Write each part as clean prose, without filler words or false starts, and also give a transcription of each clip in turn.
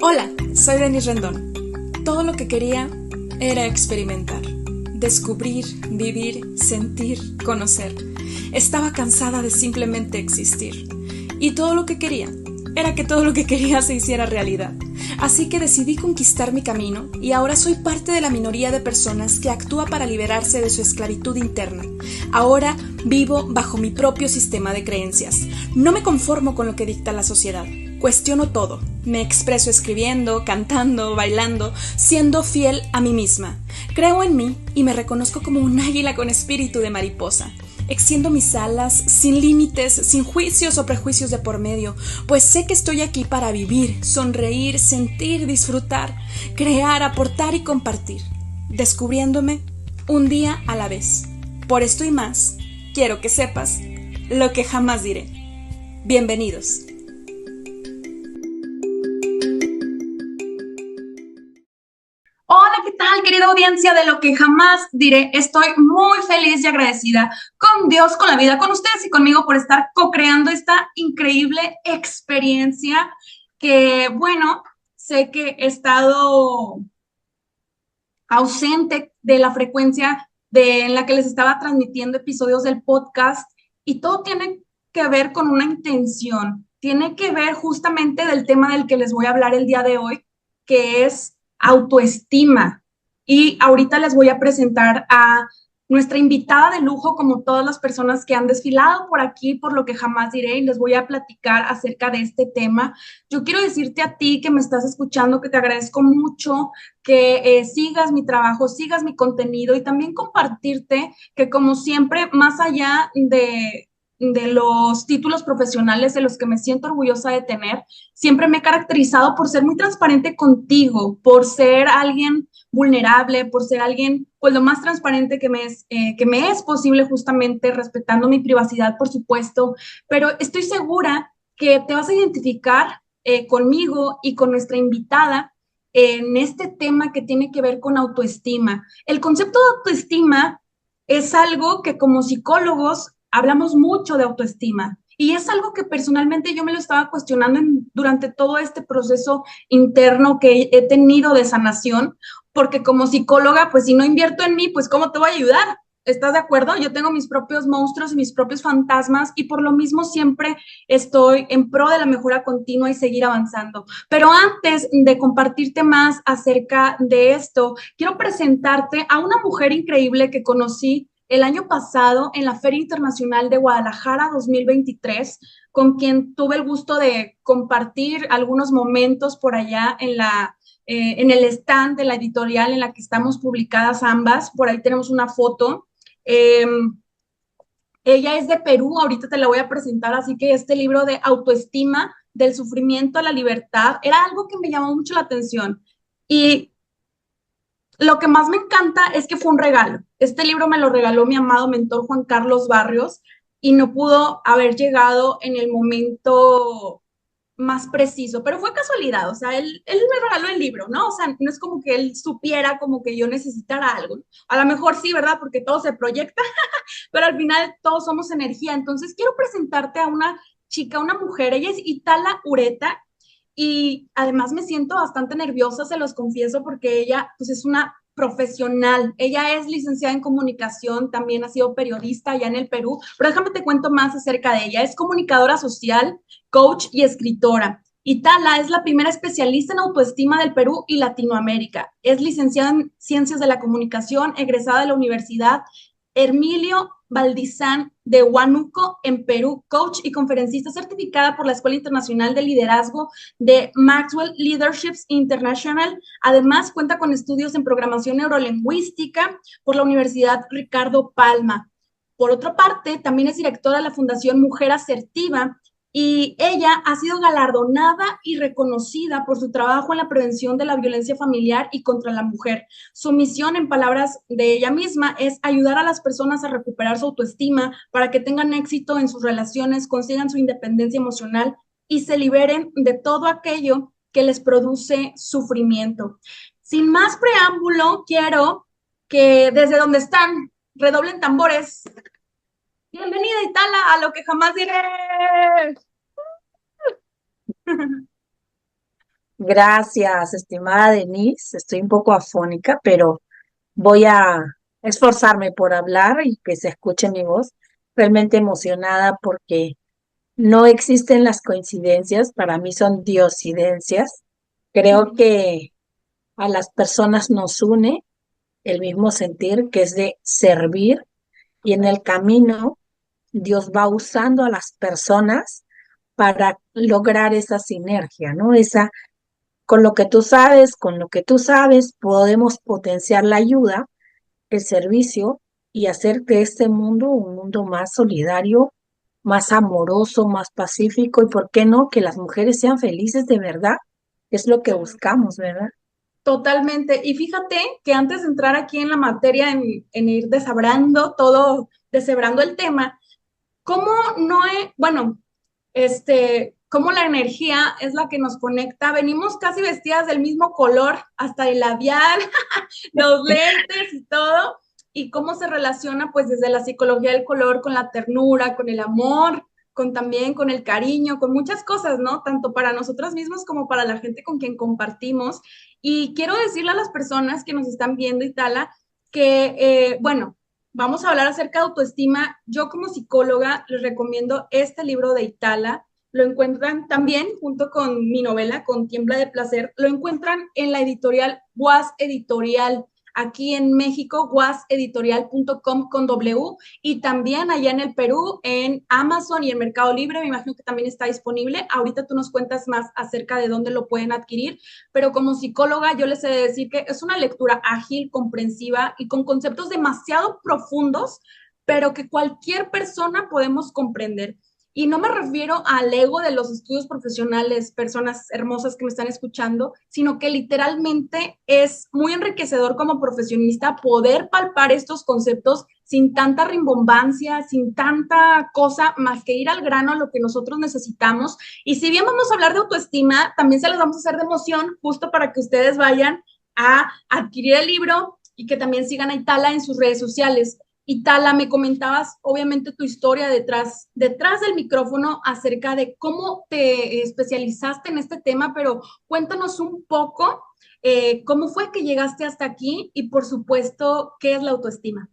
Hola, soy Denise Rendón. Todo lo que quería era experimentar, descubrir, vivir, sentir, conocer. Estaba cansada de simplemente existir. Y todo lo que quería era que todo lo que quería se hiciera realidad. Así que decidí conquistar mi camino y ahora soy parte de la minoría de personas que actúa para liberarse de su esclavitud interna. Ahora vivo bajo mi propio sistema de creencias. No me conformo con lo que dicta la sociedad. Cuestiono todo. Me expreso escribiendo, cantando, bailando, siendo fiel a mí misma. Creo en mí y me reconozco como un águila con espíritu de mariposa. Extiendo mis alas sin límites, sin juicios o prejuicios de por medio, pues sé que estoy aquí para vivir, sonreír, sentir, disfrutar, crear, aportar y compartir, descubriéndome un día a la vez. Por esto y más, quiero que sepas lo que jamás diré. Bienvenidos. Hola, ¿qué tal, querida audiencia de Lo que jamás diré? Estoy muy feliz y agradecida con Dios, con la vida, con ustedes y conmigo por estar co-creando esta increíble experiencia que, bueno, sé que he estado ausente de la frecuencia en la que les estaba transmitiendo episodios del podcast y todo tiene que ver con una intención, tiene que ver justamente del tema del que les voy a hablar el día de hoy, que es autoestima. Y ahorita les voy a presentar a nuestra invitada de lujo, como todas las personas que han desfilado por aquí, por Lo que jamás diré, y les voy a platicar acerca de este tema. Yo quiero decirte a ti que me estás escuchando que te agradezco mucho que sigas mi trabajo, sigas mi contenido y también compartirte que como siempre, más allá de los títulos profesionales de los que me siento orgullosa de tener, siempre me he caracterizado por ser muy transparente contigo, por ser alguien vulnerable, por ser alguien, pues lo más transparente que me es posible, justamente respetando mi privacidad, por supuesto, pero estoy segura que te vas a identificar conmigo y con nuestra invitada en este tema que tiene que ver con autoestima. El concepto de autoestima es algo que como psicólogos hablamos mucho de autoestima y es algo que personalmente yo me lo estaba cuestionando durante todo este proceso interno que he tenido de sanación, porque como psicóloga, pues si no invierto en mí, pues ¿cómo te voy a ayudar? ¿Estás de acuerdo? Yo tengo mis propios monstruos y mis propios fantasmas y por lo mismo siempre estoy en pro de la mejora continua y seguir avanzando. Pero antes de compartirte más acerca de esto, quiero presentarte a una mujer increíble que conocí el año pasado en la Feria Internacional de Guadalajara 2023, con quien tuve el gusto de compartir algunos momentos por allá en el stand de la editorial en la que estamos publicadas ambas. Por ahí tenemos una foto. Eh, Ella es de Perú, ahorita te la voy a presentar, así que este libro de autoestima, del sufrimiento a la libertad, era algo que me llamó mucho la atención. Y lo que más me encanta es que fue un regalo. Este libro me lo regaló mi amado mentor Juan Carlos Barrios y no pudo haber llegado en el momento más preciso, pero fue casualidad, o sea, él me regaló el libro, ¿no? O sea, no es como que él supiera como que yo necesitara algo. A lo mejor sí, ¿verdad? Porque todo se proyecta, pero al final todos somos energía. Entonces, quiero presentarte a una chica, una mujer, ella es Itala Ureta, y además me siento bastante nerviosa, se los confieso, porque ella pues es una profesional. Ella es licenciada en comunicación, también ha sido periodista allá en el Perú, pero déjame te cuento más acerca de ella. Es comunicadora social, coach y escritora. Itala es la primera especialista en autoestima del Perú y Latinoamérica. Es licenciada en Ciencias de la Comunicación, egresada de la Universidad Hermilio Valdizán de Huánuco, en Perú, coach y conferencista certificada por la Escuela Internacional de Liderazgo de Maxwell Leaderships International. Además, cuenta con estudios en programación neurolingüística por la Universidad Ricardo Palma. Por otra parte, también es directora de la Fundación Mujer Asertiva y ella ha sido galardonada y reconocida por su trabajo en la prevención de la violencia familiar y contra la mujer. Su misión, en palabras de ella misma, es ayudar a las personas a recuperar su autoestima para que tengan éxito en sus relaciones, consigan su independencia emocional y se liberen de todo aquello que les produce sufrimiento. Sin más preámbulo, quiero que desde donde están redoblen tambores. Bienvenida, Itala, a Lo que jamás diré. Gracias, estimada Denise. Estoy un poco afónica, pero voy a esforzarme por hablar y que se escuche mi voz. Realmente emocionada porque no existen las coincidencias, para mí son diosidencias. Creo que a las personas nos une el mismo sentir, que es de servir, y en el camino Dios va usando a las personas para lograr esa sinergia, ¿no? Esa, con lo que tú sabes, con lo que tú sabes, podemos potenciar la ayuda, el servicio y hacer de este mundo un mundo más solidario, más amoroso, más pacífico y, ¿por qué no?, que las mujeres sean felices de verdad. Es lo que buscamos, ¿verdad? Totalmente. Y fíjate que antes de entrar aquí en la materia, en ir deshebrando todo, deshebrando el tema, ¿cómo no es, bueno, cómo la energía es la que nos conecta? Venimos casi vestidas del mismo color, hasta el labial, los lentes y todo, y cómo se relaciona pues desde la psicología del color con la ternura, con el amor, con también con el cariño, con muchas cosas, ¿no? Tanto para nosotras mismas como para la gente con quien compartimos. Y quiero decirle a las personas que nos están viendo, Itala, que, bueno, vamos a hablar acerca de autoestima. Yo como psicóloga les recomiendo este libro de Itala. Lo encuentran también junto con mi novela, con Tiembla de Placer. Lo encuentran en la editorial Was Editorial, aquí en México, waseditorial.com con W, y también allá en el Perú, en Amazon y en Mercado Libre, me imagino que también está disponible. Ahorita tú nos cuentas más acerca de dónde lo pueden adquirir, pero como psicóloga yo les he de decir que es una lectura ágil, comprensiva y con conceptos demasiado profundos, pero que cualquier persona podemos comprender. Y no me refiero al ego de los estudios profesionales, personas hermosas que me están escuchando, sino que literalmente es muy enriquecedor como profesionista poder palpar estos conceptos sin tanta rimbombancia, sin tanta cosa, más que ir al grano a lo que nosotros necesitamos. Y si bien vamos a hablar de autoestima, también se los vamos a hacer de emoción, justo para que ustedes vayan a adquirir el libro y que también sigan a Itala en sus redes sociales. Y Tala, me comentabas obviamente tu historia detrás del micrófono acerca de cómo te especializaste en este tema, pero cuéntanos un poco cómo fue que llegaste hasta aquí y por supuesto, ¿qué es la autoestima?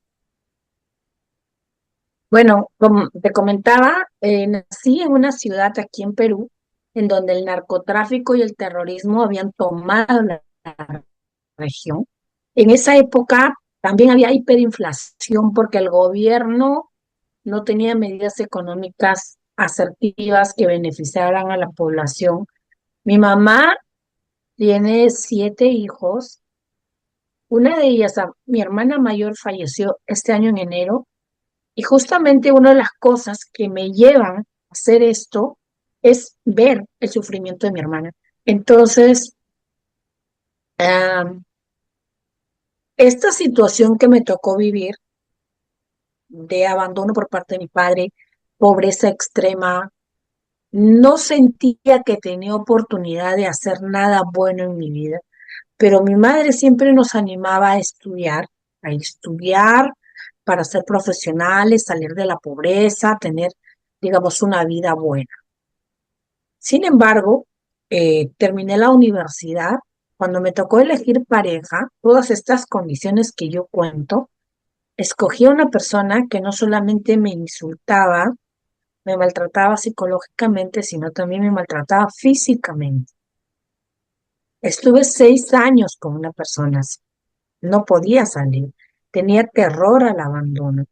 Bueno, como te comentaba, nací en una ciudad aquí en Perú, en donde el narcotráfico y el terrorismo habían tomado la región. En esa época también había hiperinflación porque el gobierno no tenía medidas económicas asertivas que beneficiaran a la población. Mi mamá tiene 7 hijos. Una de ellas, mi hermana mayor, falleció este año en enero. Y justamente una de las cosas que me llevan a hacer esto es ver el sufrimiento de mi hermana. Entonces, ah, esta situación que me tocó vivir de abandono por parte de mi padre, pobreza extrema, no sentía que tenía oportunidad de hacer nada bueno en mi vida, pero mi madre siempre nos animaba a estudiar para ser profesionales, salir de la pobreza, tener, digamos, una vida buena. Sin embargo, terminé la universidad. Cuando me tocó elegir pareja, todas estas condiciones que yo cuento, escogí a una persona que no solamente me insultaba, me maltrataba psicológicamente, sino también me maltrataba físicamente. Estuve 6 años con una persona así. No podía salir. Tenía terror al abandono.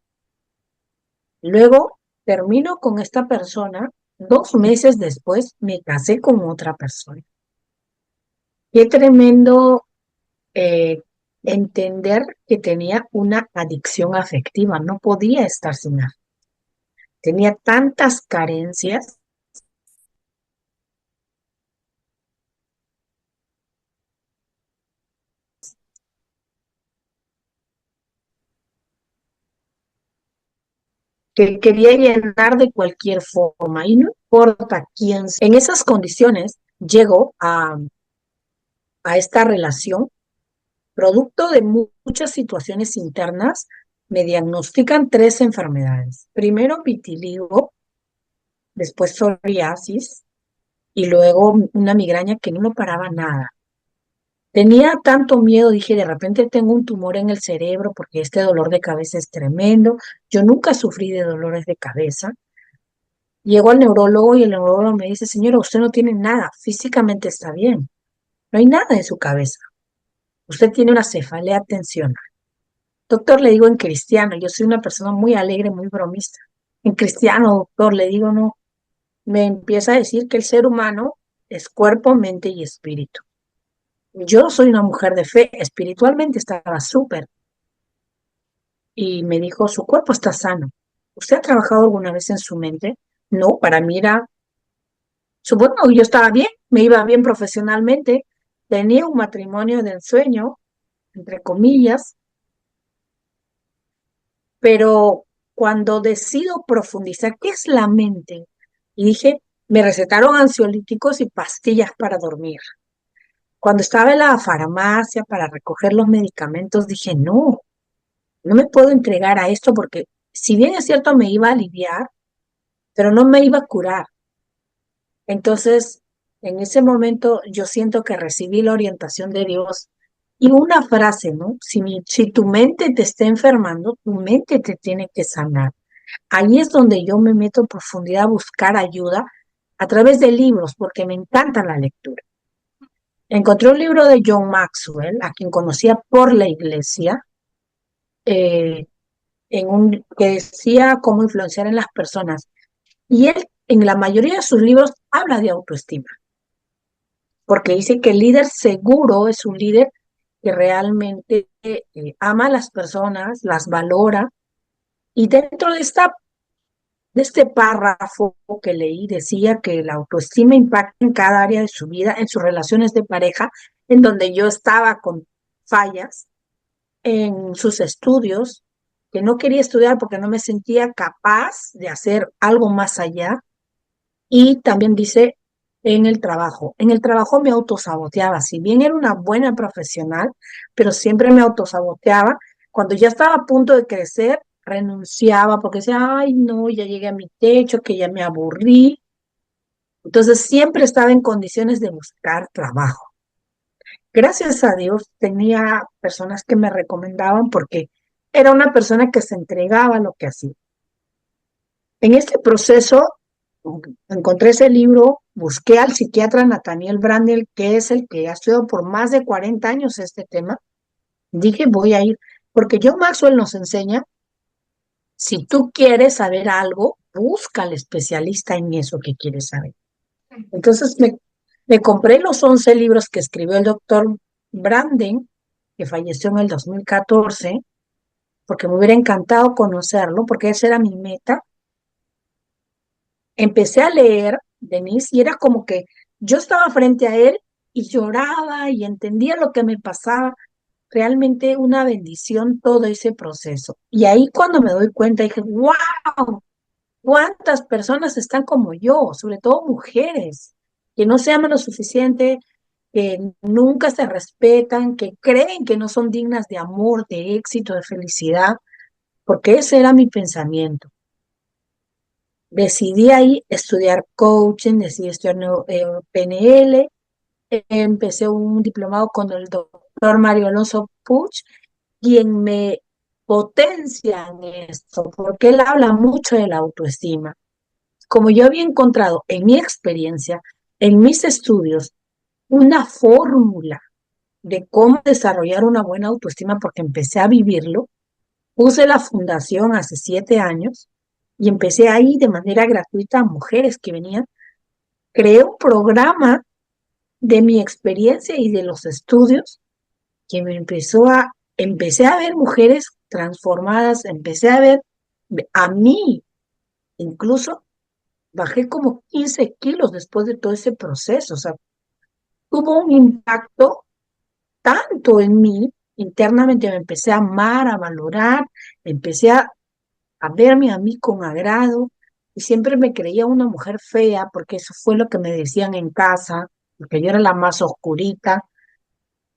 Luego termino con esta persona. 2 meses después me casé con otra persona. Qué tremendo eh, entender que tenía una adicción afectiva. No podía estar sin él. Tenía tantas carencias que quería llenar de cualquier forma y no importa quién. En esas condiciones llego a esta relación, producto de muchas situaciones internas, me diagnostican 3 enfermedades. Primero vitiligo, después psoriasis y luego una migraña que no me paraba nada. Tenía tanto miedo, dije, de repente tengo un tumor en el cerebro porque este dolor de cabeza es tremendo. Yo nunca sufrí de dolores de cabeza. Llego al neurólogo y el neurólogo me dice, señora, usted no tiene nada, físicamente está bien, no hay nada en su cabeza. Usted tiene una cefalea tensional. Doctor, le digo en cristiano, yo soy una persona muy alegre, muy bromista. En cristiano, doctor, le digo no. Me empieza a decir que el ser humano es cuerpo, mente y espíritu. Yo soy una mujer de fe, espiritualmente estaba súper. Y me dijo, su cuerpo está sano. ¿Usted ha trabajado alguna vez en su mente? No, para mí era, supongo que yo estaba bien, me iba bien profesionalmente, tenía un matrimonio de ensueño, entre comillas, pero cuando decido profundizar, ¿qué es la mente? Y dije, me recetaron ansiolíticos y pastillas para dormir. Cuando estaba en la farmacia para recoger los medicamentos, dije, no, no me puedo entregar a esto porque si bien es cierto me iba a aliviar, pero no me iba a curar. Entonces, en ese momento yo siento que recibí la orientación de Dios y una frase, ¿no? Si tu mente te está enfermando, tu mente te tiene que sanar. Ahí es donde yo me meto en profundidad a buscar ayuda a través de libros, porque me encanta la lectura. Encontré un libro de John Maxwell, a quien conocía por la iglesia, eh, que decía cómo influenciar en las personas. Y él, en la mayoría de sus libros, habla de autoestima, porque dice que el líder seguro es un líder que realmente ama a las personas, las valora, y dentro de este párrafo que leí decía que la autoestima impacta en cada área de su vida, en sus relaciones de pareja, en donde yo estaba con fallas, en sus estudios, que no quería estudiar porque no me sentía capaz de hacer algo más allá, y también dice en el trabajo. En el trabajo me autosaboteaba, si bien era una buena profesional, pero siempre me autosaboteaba. Cuando ya estaba a punto de crecer, renunciaba porque decía, ay, no, ya llegué a mi techo, que ya me aburrí. Entonces siempre estaba en condiciones de buscar trabajo. Gracias a Dios tenía personas que me recomendaban porque era una persona que se entregaba a lo que hacía. En este proceso encontré ese libro, busqué al psiquiatra Nathaniel Brandel, que es el que ha estudiado por más de 40 años este tema. Dije, voy a ir, porque John Maxwell nos enseña, si tú quieres saber algo, busca al especialista en eso que quieres saber. Entonces me compré los 11 libros que escribió el doctor Branden, que falleció en el 2014, porque me hubiera encantado conocerlo, porque esa era mi meta. Empecé a leer, Denise, y era como que yo estaba frente a él y lloraba y entendía lo que me pasaba. Realmente una bendición todo ese proceso. Y ahí cuando me doy cuenta dije, wow, cuántas personas están como yo, sobre todo mujeres, que no se aman lo suficiente, que nunca se respetan, que creen que no son dignas de amor, de éxito, de felicidad, porque ese era mi pensamiento. Decidí ahí estudiar coaching, decidí estudiar PNL, empecé un diplomado con el doctor Mario Alonso Puig, quien me potencia en esto, porque él habla mucho de la autoestima. Como yo había encontrado en mi experiencia, en mis estudios, una fórmula de cómo desarrollar una buena autoestima, porque empecé a vivirlo, puse la fundación hace 7 años y empecé ahí de manera gratuita a mujeres que venían. Creé un programa de mi experiencia y de los estudios que empecé a ver mujeres transformadas, empecé a ver a mí, incluso bajé como 15 kilos después de todo ese proceso. O sea, tuvo un impacto tanto en mí, internamente me empecé a amar, a valorar, empecé a verme a mí con agrado, y siempre me creía una mujer fea porque eso fue lo que me decían en casa, porque yo era la más oscurita,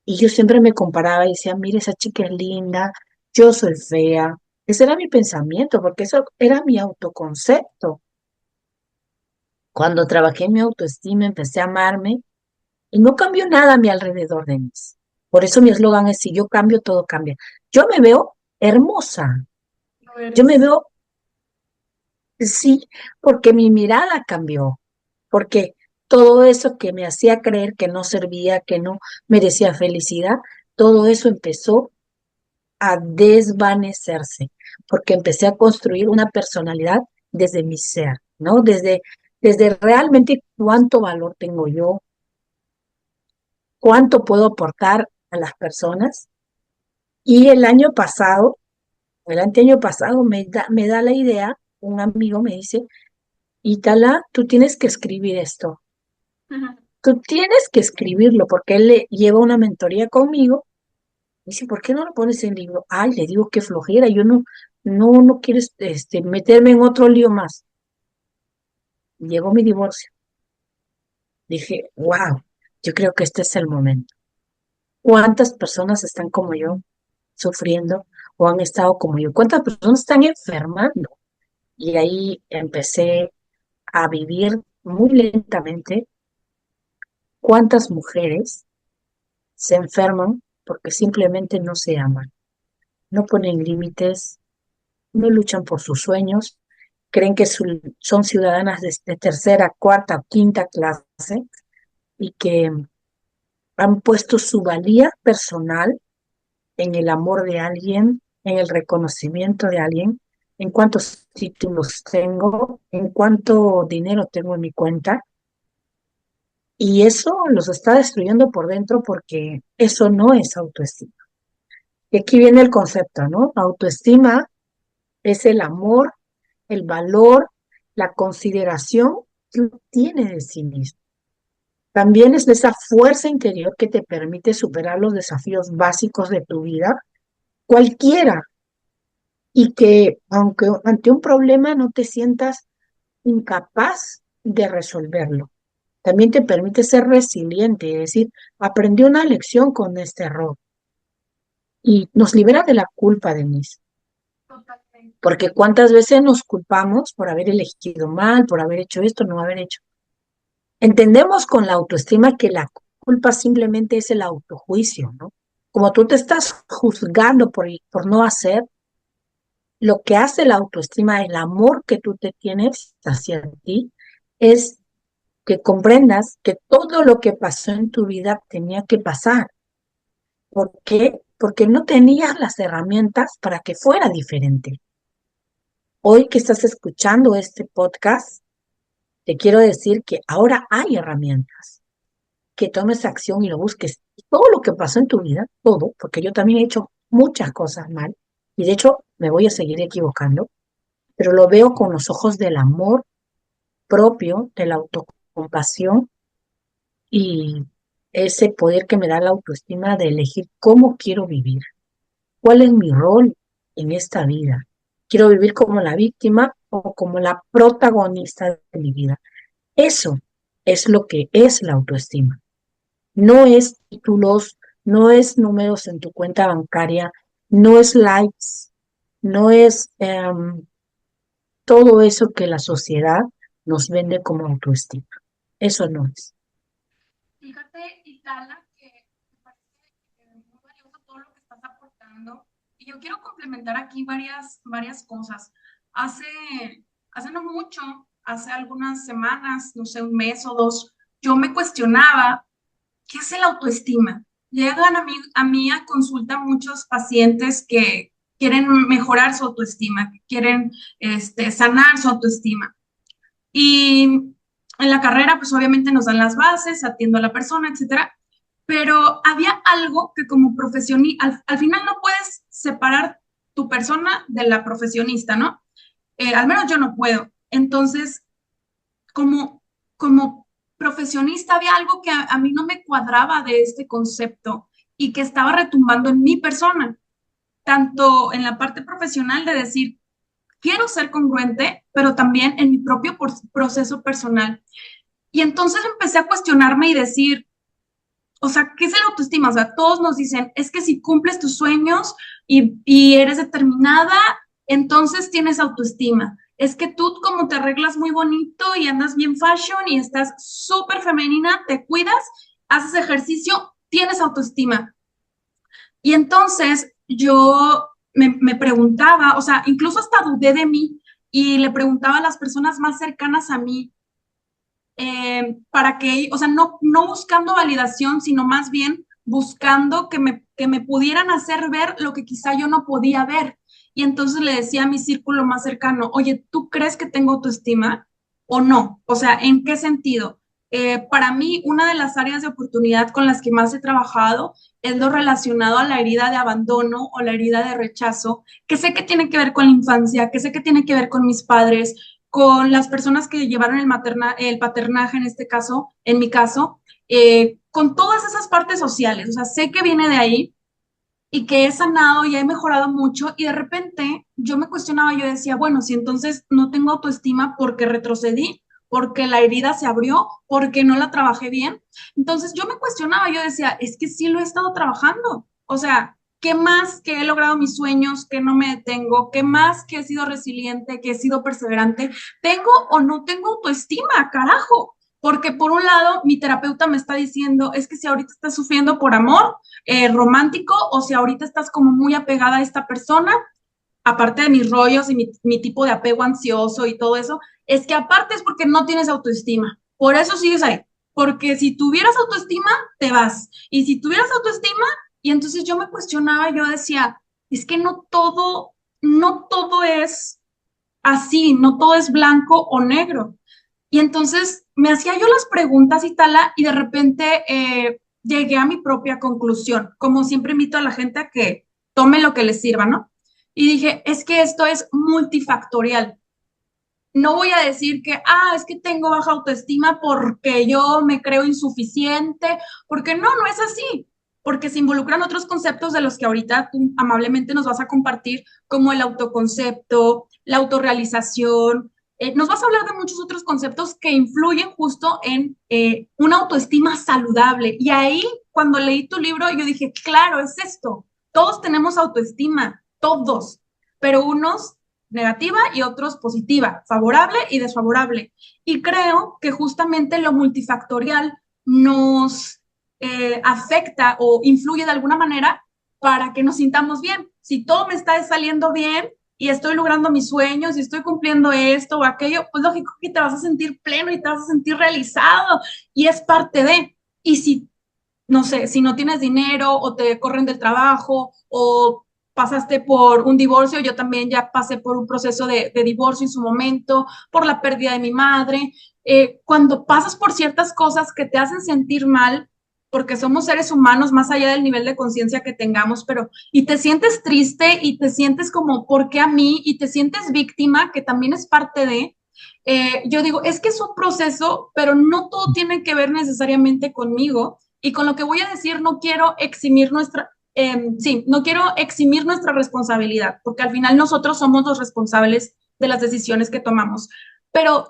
y yo siempre me comparaba y decía, mire, esa chica es linda, yo soy fea. Ese era mi pensamiento, porque eso era mi autoconcepto. Cuando trabajé en mi autoestima, empecé a amarme y no cambió nada a mi alrededor de mí. Por eso mi eslogan es, si yo cambio, todo cambia. Yo me veo hermosa, Lo yo me eres. veo, sí, porque mi mirada cambió, porque todo eso que me hacía creer que no servía, que no merecía felicidad, todo eso empezó a desvanecerse, porque empecé a construir una personalidad desde mi ser, ¿no? Desde realmente cuánto valor tengo yo, cuánto puedo aportar a las personas. Y el año pasado, el anteaño pasado, me da la idea, un amigo me dice, Itala, tú tienes que escribir esto, tú tienes que escribirlo, porque él le lleva una mentoría conmigo. Dice, ¿por qué no lo pones en libro? Ay, le digo, qué flojera, yo no quiero meterme en otro lío más. Llegó mi divorcio. Dije, wow, yo creo que este es el momento. ¿Cuántas personas están como yo, sufriendo, o han estado como yo? ¿Cuántas personas están enfermando? Y ahí empecé a vivir muy lentamente. ¿Cuántas mujeres se enferman porque simplemente no se aman? No ponen límites, no luchan por sus sueños, creen que son ciudadanas de tercera, cuarta o quinta clase y que han puesto su valía personal en el amor de alguien, en el reconocimiento de alguien, en cuántos títulos tengo, en cuánto dinero tengo en mi cuenta. Y eso los está destruyendo por dentro porque eso no es autoestima. Y aquí viene el concepto, ¿no? Autoestima es el amor, el valor, la consideración que uno tiene de sí mismo. También es esa fuerza interior que te permite superar los desafíos básicos de tu vida, cualquiera, y que aunque ante un problema no te sientas incapaz de resolverlo. También te permite ser resiliente, es decir, aprendí una lección con este error y nos libera de la culpa, Denise. Totalmente. Porque cuántas veces nos culpamos por haber elegido mal, por haber hecho esto, no haber hecho. Entendemos con la autoestima que la culpa simplemente es el autojuicio, ¿no? Como tú te estás juzgando por no hacer, lo que hace la autoestima, el amor que tú te tienes hacia ti, es que comprendas que todo lo que pasó en tu vida tenía que pasar. ¿Por qué? Porque no tenías las herramientas para que fuera diferente. Hoy que estás escuchando este podcast, te quiero decir que ahora hay herramientas, que tomes acción y lo busques. Y todo lo que pasó en tu vida, todo, porque yo también he hecho muchas cosas mal, y de hecho me voy a seguir equivocando, pero lo veo con los ojos del amor propio, de la autocompasión y ese poder que me da la autoestima de elegir cómo quiero vivir, cuál es mi rol en esta vida. Quiero vivir como la víctima o como la protagonista de mi vida. Eso es lo que es la autoestima. No es títulos, no es números en tu cuenta bancaria, no es likes, no es todo eso que la sociedad nos vende como autoestima. Eso no es. Fíjate, Itala, que me parece muy valioso todo lo que estás aportando. Y yo quiero complementar aquí varias cosas. Hace, hace no mucho, hace algunas semanas, no sé, un mes o dos, yo me cuestionaba, ¿qué es el autoestima? Llegan a mí a consulta muchos pacientes que quieren mejorar su autoestima, que quieren sanar su autoestima. Y en la carrera, pues obviamente nos dan las bases, atiendo a la persona, etcétera. Pero había algo que como profesionista, al final no puedes separar tu persona de la profesionista, ¿no? Al menos yo no puedo. Entonces, como profesionista había algo que a mí no me cuadraba de este concepto y que estaba retumbando en mi persona, tanto en la parte profesional de decir, quiero ser congruente, pero también en mi propio proceso personal. Y entonces empecé a cuestionarme y decir, o sea, ¿qué es el autoestima? O sea, todos nos dicen, es que si cumples tus sueños y eres determinada, entonces tienes autoestima. es que tú como te arreglas muy bonito y andas bien fashion y estás súper femenina, te cuidas, haces ejercicio, tienes autoestima. Y entonces yo me preguntaba, o sea, incluso hasta dudé de mí y le preguntaba a las personas más cercanas a mí, para que, o sea, no buscando validación, sino más bien buscando que me pudieran hacer ver lo que quizá yo no podía ver. Y entonces le decía a mi círculo más cercano, oye, ¿tú crees que tengo autoestima o no? O sea, ¿en qué sentido? Para mí, una de las áreas de oportunidad con las que más he trabajado es lo relacionado a la herida de abandono o la herida de rechazo, que sé que tiene que ver con la infancia, que sé que tiene que ver con mis padres, con las personas que llevaron el paternaje, en este caso, en mi caso, con todas esas partes sociales. O sea, sé que viene de ahí y que he sanado y he mejorado mucho y de repente yo me cuestionaba, yo decía, bueno, si entonces no tengo autoestima porque retrocedí, porque la herida se abrió, porque no la trabajé bien. Entonces yo me cuestionaba, yo decía, es que sí lo he estado trabajando. O sea, ¿qué más que he logrado mis sueños, que no me detengo? ¿Qué más que he sido resiliente, que he sido perseverante? ¿Tengo o no tengo autoestima? Carajo. Porque por un lado, mi terapeuta me está diciendo, es que si ahorita estás sufriendo por amor, romántico, o si ahorita estás como muy apegada a esta persona, aparte de mis rollos y mi tipo de apego ansioso y todo eso, es que aparte es porque no tienes autoestima. Por eso sigues ahí. Porque si tuvieras autoestima, te vas. Y si tuvieras autoestima, y entonces yo me cuestionaba, yo decía, es que no todo es así, no todo es blanco o negro. Y entonces me hacía yo las preguntas y tal, y de repente llegué a mi propia conclusión. Como siempre invito a la gente a que tome lo que les sirva, ¿no? Y dije, es que esto es multifactorial. No voy a decir que, es que tengo baja autoestima porque yo me creo insuficiente, porque no es así, porque se involucran otros conceptos de los que ahorita tú amablemente nos vas a compartir, como el autoconcepto, la autorrealización. Nos vas a hablar de muchos otros conceptos que influyen justo en una autoestima saludable. Y ahí, cuando leí tu libro, yo dije, claro, es esto. Todos tenemos autoestima, todos, pero unos negativa y otros positiva, favorable y desfavorable. Y creo que justamente lo multifactorial nos afecta o influye de alguna manera para que nos sintamos bien. Si todo me está saliendo bien y estoy logrando mis sueños y estoy cumpliendo esto o aquello, pues lógico que te vas a sentir pleno y te vas a sentir realizado y es parte de. Y si no sé, si no tienes dinero o te corren del trabajo o pasaste por un divorcio, yo también ya pasé por un proceso de divorcio en su momento, por la pérdida de mi madre. Cuando pasas por ciertas cosas que te hacen sentir mal, porque somos seres humanos más allá del nivel de conciencia que tengamos, pero y te sientes triste y te sientes como, ¿por qué a mí? Y te sientes víctima, que también es parte de, yo digo, es que es un proceso, pero no todo tiene que ver necesariamente conmigo. Y con lo que voy a decir, no quiero eximir sí, no quiero eximir nuestra responsabilidad, porque al final nosotros somos los responsables de las decisiones que tomamos. Pero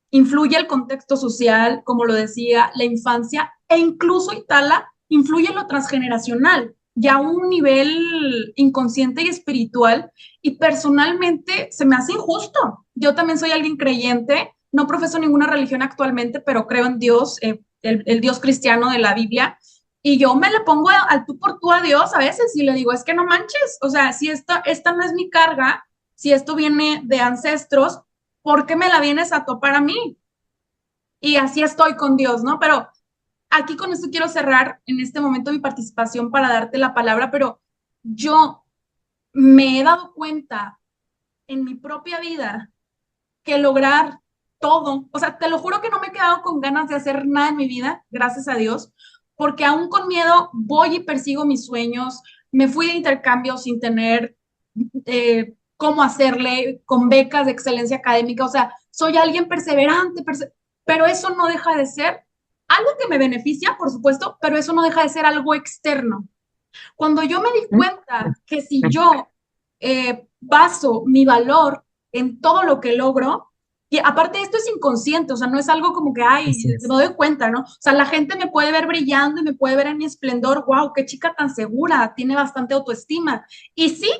influye el contexto social, como lo decía, la infancia, e incluso, Itala, influye lo transgeneracional, ya a un nivel inconsciente y espiritual, y personalmente se me hace injusto. Yo también soy alguien creyente, no profeso ninguna religión actualmente, pero creo en Dios, el Dios cristiano de la Biblia, y yo me le pongo al tú por tú a Dios a veces y le digo, es que no manches, o sea, si esta no es mi carga, si esto viene de ancestros, ¿por qué me la vienes a topar a mí? Y así estoy con Dios, ¿no? Pero aquí con esto quiero cerrar en este momento mi participación para darte la palabra, pero yo me he dado cuenta en mi propia vida que lograr todo, o sea, te lo juro que no me he quedado con ganas de hacer nada en mi vida, gracias a Dios, porque aún con miedo voy y persigo mis sueños, me fui de intercambio sin tener cómo hacerle, con becas de excelencia académica, o sea, soy alguien perseverante, pero eso no deja de ser algo que me beneficia, por supuesto, pero eso no deja de ser algo externo. Cuando yo me di cuenta que si yo baso mi valor en todo lo que logro, y aparte esto es inconsciente, o sea, no es algo como que, ay, me doy cuenta, ¿no? O sea, la gente me puede ver brillando y me puede ver en mi esplendor, wow, qué chica tan segura, tiene bastante autoestima. Y sí,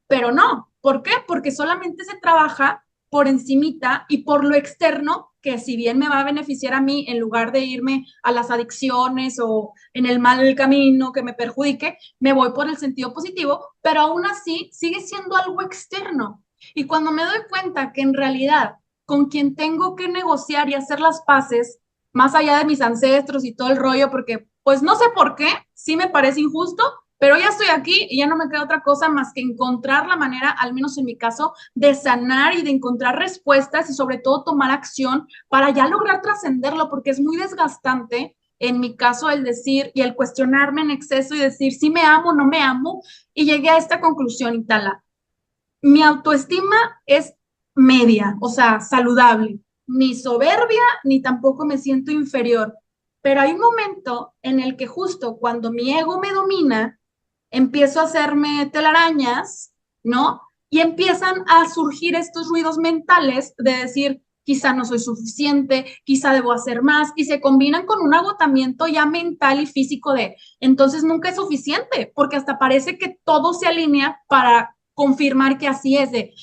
pero no. ¿Por qué? Porque solamente se trabaja por encimita y por lo externo, que si bien me va a beneficiar a mí, en lugar de irme a las adicciones o en el mal camino que me perjudique, me voy por el sentido positivo, pero aún así sigue siendo algo externo. Y cuando me doy cuenta que en realidad con quien tengo que negociar y hacer las paces, más allá de mis ancestros y todo el rollo, porque pues no sé por qué, sí me parece injusto, pero ya estoy aquí y ya no me queda otra cosa más que encontrar la manera, al menos en mi caso, de sanar y de encontrar respuestas y sobre todo tomar acción para ya lograr trascenderlo, porque es muy desgastante en mi caso el decir y el cuestionarme en exceso y decir si me amo o no me amo, y llegué a esta conclusión, Itala. Mi autoestima es media, o sea, saludable, ni soberbia, ni tampoco me siento inferior. Pero hay un momento en el que justo cuando mi ego me domina, empiezo a hacerme telarañas, ¿no? Y empiezan a surgir estos ruidos mentales de decir, quizá no soy suficiente, quizá debo hacer más, y se combinan con un agotamiento ya mental y físico de, entonces nunca es suficiente, porque hasta parece que todo se alinea para confirmar que así es de,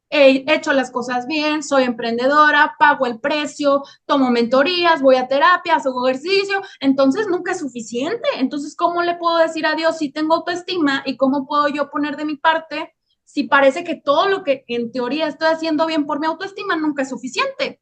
he hecho las cosas bien, soy emprendedora, pago el precio, tomo mentorías, voy a terapia, hago ejercicio, entonces nunca es suficiente. Entonces, ¿cómo le puedo decir a Dios si tengo autoestima y cómo puedo yo poner de mi parte si parece que todo lo que en teoría estoy haciendo bien por mi autoestima nunca es suficiente?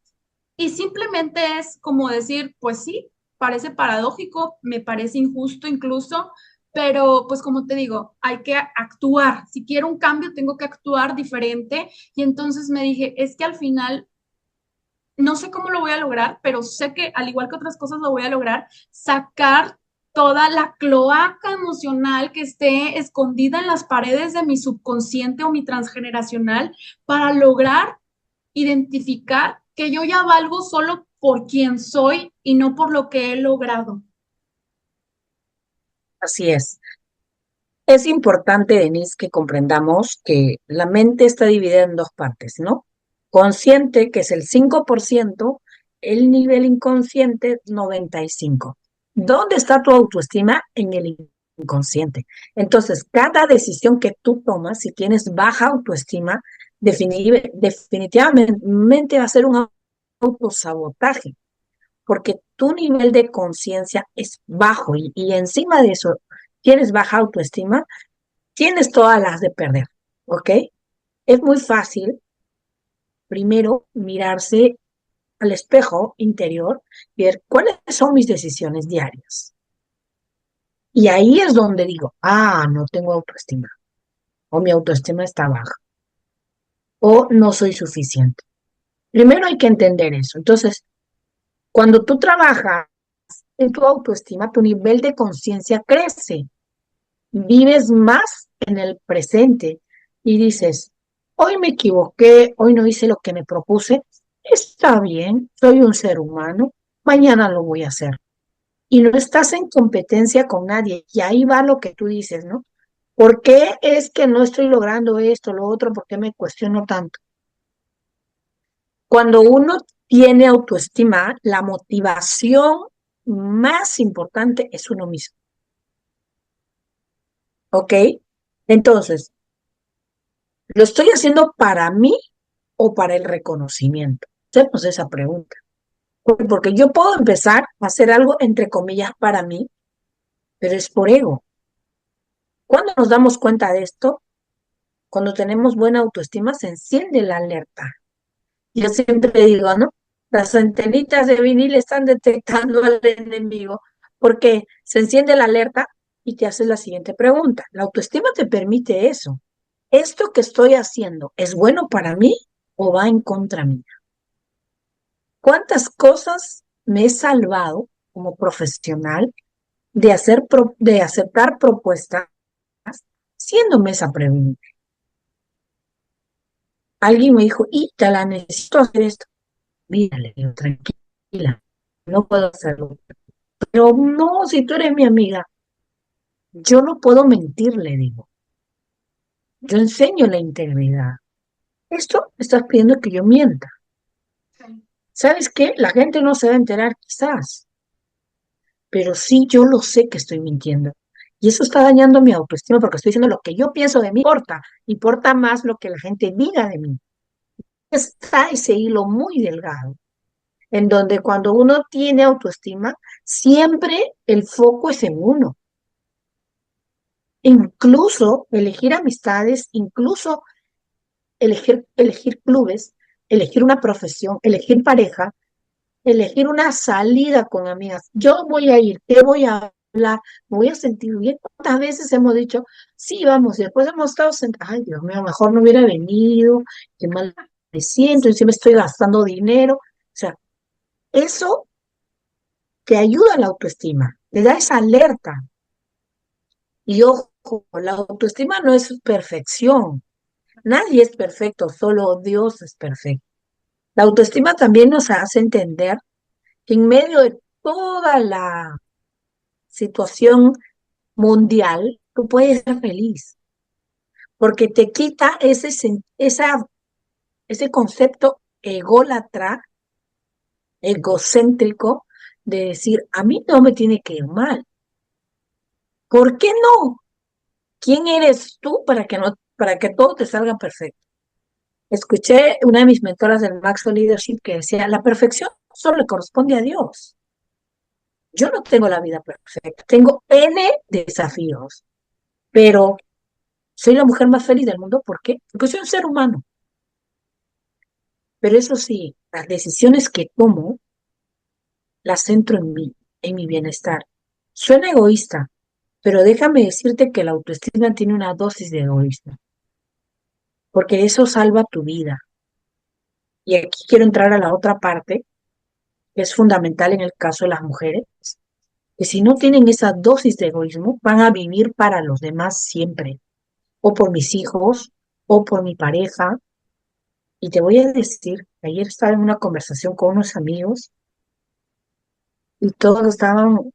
Y simplemente es como decir, pues sí, parece paradójico, me parece injusto incluso, pero pues como te digo, hay que actuar. Si quiero un cambio, tengo que actuar diferente. Y entonces me dije, es que al final no sé cómo lo voy a lograr, pero sé que al igual que otras cosas lo voy a lograr, sacar toda la cloaca emocional que esté escondida en las paredes de mi subconsciente o mi transgeneracional para lograr identificar que yo ya valgo solo por quien soy y no por lo que he logrado. Así es. Es importante, Denise, que comprendamos que la mente está dividida en dos partes, ¿no? Consciente, que es el 5%, el nivel inconsciente, 95%. ¿Dónde está tu autoestima? En el inconsciente. Entonces, cada decisión que tú tomas, si tienes baja autoestima, definitivamente va a ser un autosabotaje, porque tu nivel de conciencia es bajo y encima de eso tienes baja autoestima, tienes todas las de perder, ¿ok? Es muy fácil primero mirarse al espejo interior y ver cuáles son mis decisiones diarias. Y ahí es donde digo, no tengo autoestima, o mi autoestima está baja, o no soy suficiente. Primero hay que entender eso. Entonces, cuando tú trabajas en tu autoestima, tu nivel de conciencia crece, vives más en el presente y dices, hoy me equivoqué, hoy no hice lo que me propuse, está bien, soy un ser humano, mañana lo voy a hacer. Y no estás en competencia con nadie. Y ahí va lo que tú dices, ¿no? ¿Por qué es que no estoy logrando esto, lo otro? ¿Por qué me cuestiono tanto? Cuando uno tiene autoestima, la motivación más importante es uno mismo, ¿ok? Entonces, ¿lo estoy haciendo para mí o para el reconocimiento? Hacemos esa pregunta. Porque yo puedo empezar a hacer algo, entre comillas, para mí, pero es por ego. ¿Cuándo nos damos cuenta de esto? Cuando tenemos buena autoestima, se enciende la alerta. Yo siempre digo, ¿no? Las antenitas de vinil están detectando al enemigo porque se enciende la alerta y te haces la siguiente pregunta. La autoestima te permite eso. ¿Esto que estoy haciendo es bueno para mí o va en contra mía? ¿Cuántas cosas me he salvado como profesional de aceptar propuestas haciéndome esa pregunta? Alguien me dijo, la necesito hacer esto. Mírale, digo, tranquila, no puedo hacerlo. Pero no, si tú eres mi amiga, yo no puedo mentir, le digo. Yo enseño la integridad. Esto me estás pidiendo que yo mienta. ¿Sabes qué? La gente no se va a enterar quizás, pero sí yo lo sé que estoy mintiendo. Y eso está dañando mi autoestima porque estoy diciendo lo que yo pienso de mí. Importa más lo que la gente diga de mí. está ese hilo muy delgado, en donde cuando uno tiene autoestima, siempre el foco es en uno. Incluso elegir amistades, incluso elegir clubes, elegir una profesión, elegir pareja, elegir una salida con amigas. Yo voy a ir, ¿qué voy a hablar? ¿Me voy a sentir bien? ¿Cuántas veces hemos dicho, sí, vamos, y después hemos estado sentados, ay, Dios mío, mejor no hubiera venido, qué mal me siento, encima estoy gastando dinero? O sea, eso te ayuda a la autoestima, te da esa alerta. Y ojo, la autoestima no es perfección. Nadie es perfecto, solo Dios es perfecto. La autoestima también nos hace entender que en medio de toda la situación mundial, tú puedes ser feliz, porque te quita ese concepto ególatra, egocéntrico, de decir, a mí no me tiene que ir mal. ¿Por qué no? ¿Quién eres tú para que todo te salga perfecto? Escuché una de mis mentoras del Maxwell Leadership que decía, la perfección solo le corresponde a Dios. Yo no tengo la vida perfecta, tengo N desafíos, pero soy la mujer más feliz del mundo. ¿Por qué? Porque soy un ser humano. Pero eso sí, las decisiones que tomo las centro en mí, en mi bienestar. Suena egoísta, pero déjame decirte que la autoestima tiene una dosis de egoísmo, porque eso salva tu vida. Y aquí quiero entrar a la otra parte, que es fundamental en el caso de las mujeres, que si no tienen esa dosis de egoísmo, van a vivir para los demás siempre, o por mis hijos, o por mi pareja. Y te voy a decir, ayer estaba en una conversación con unos amigos y todos estaban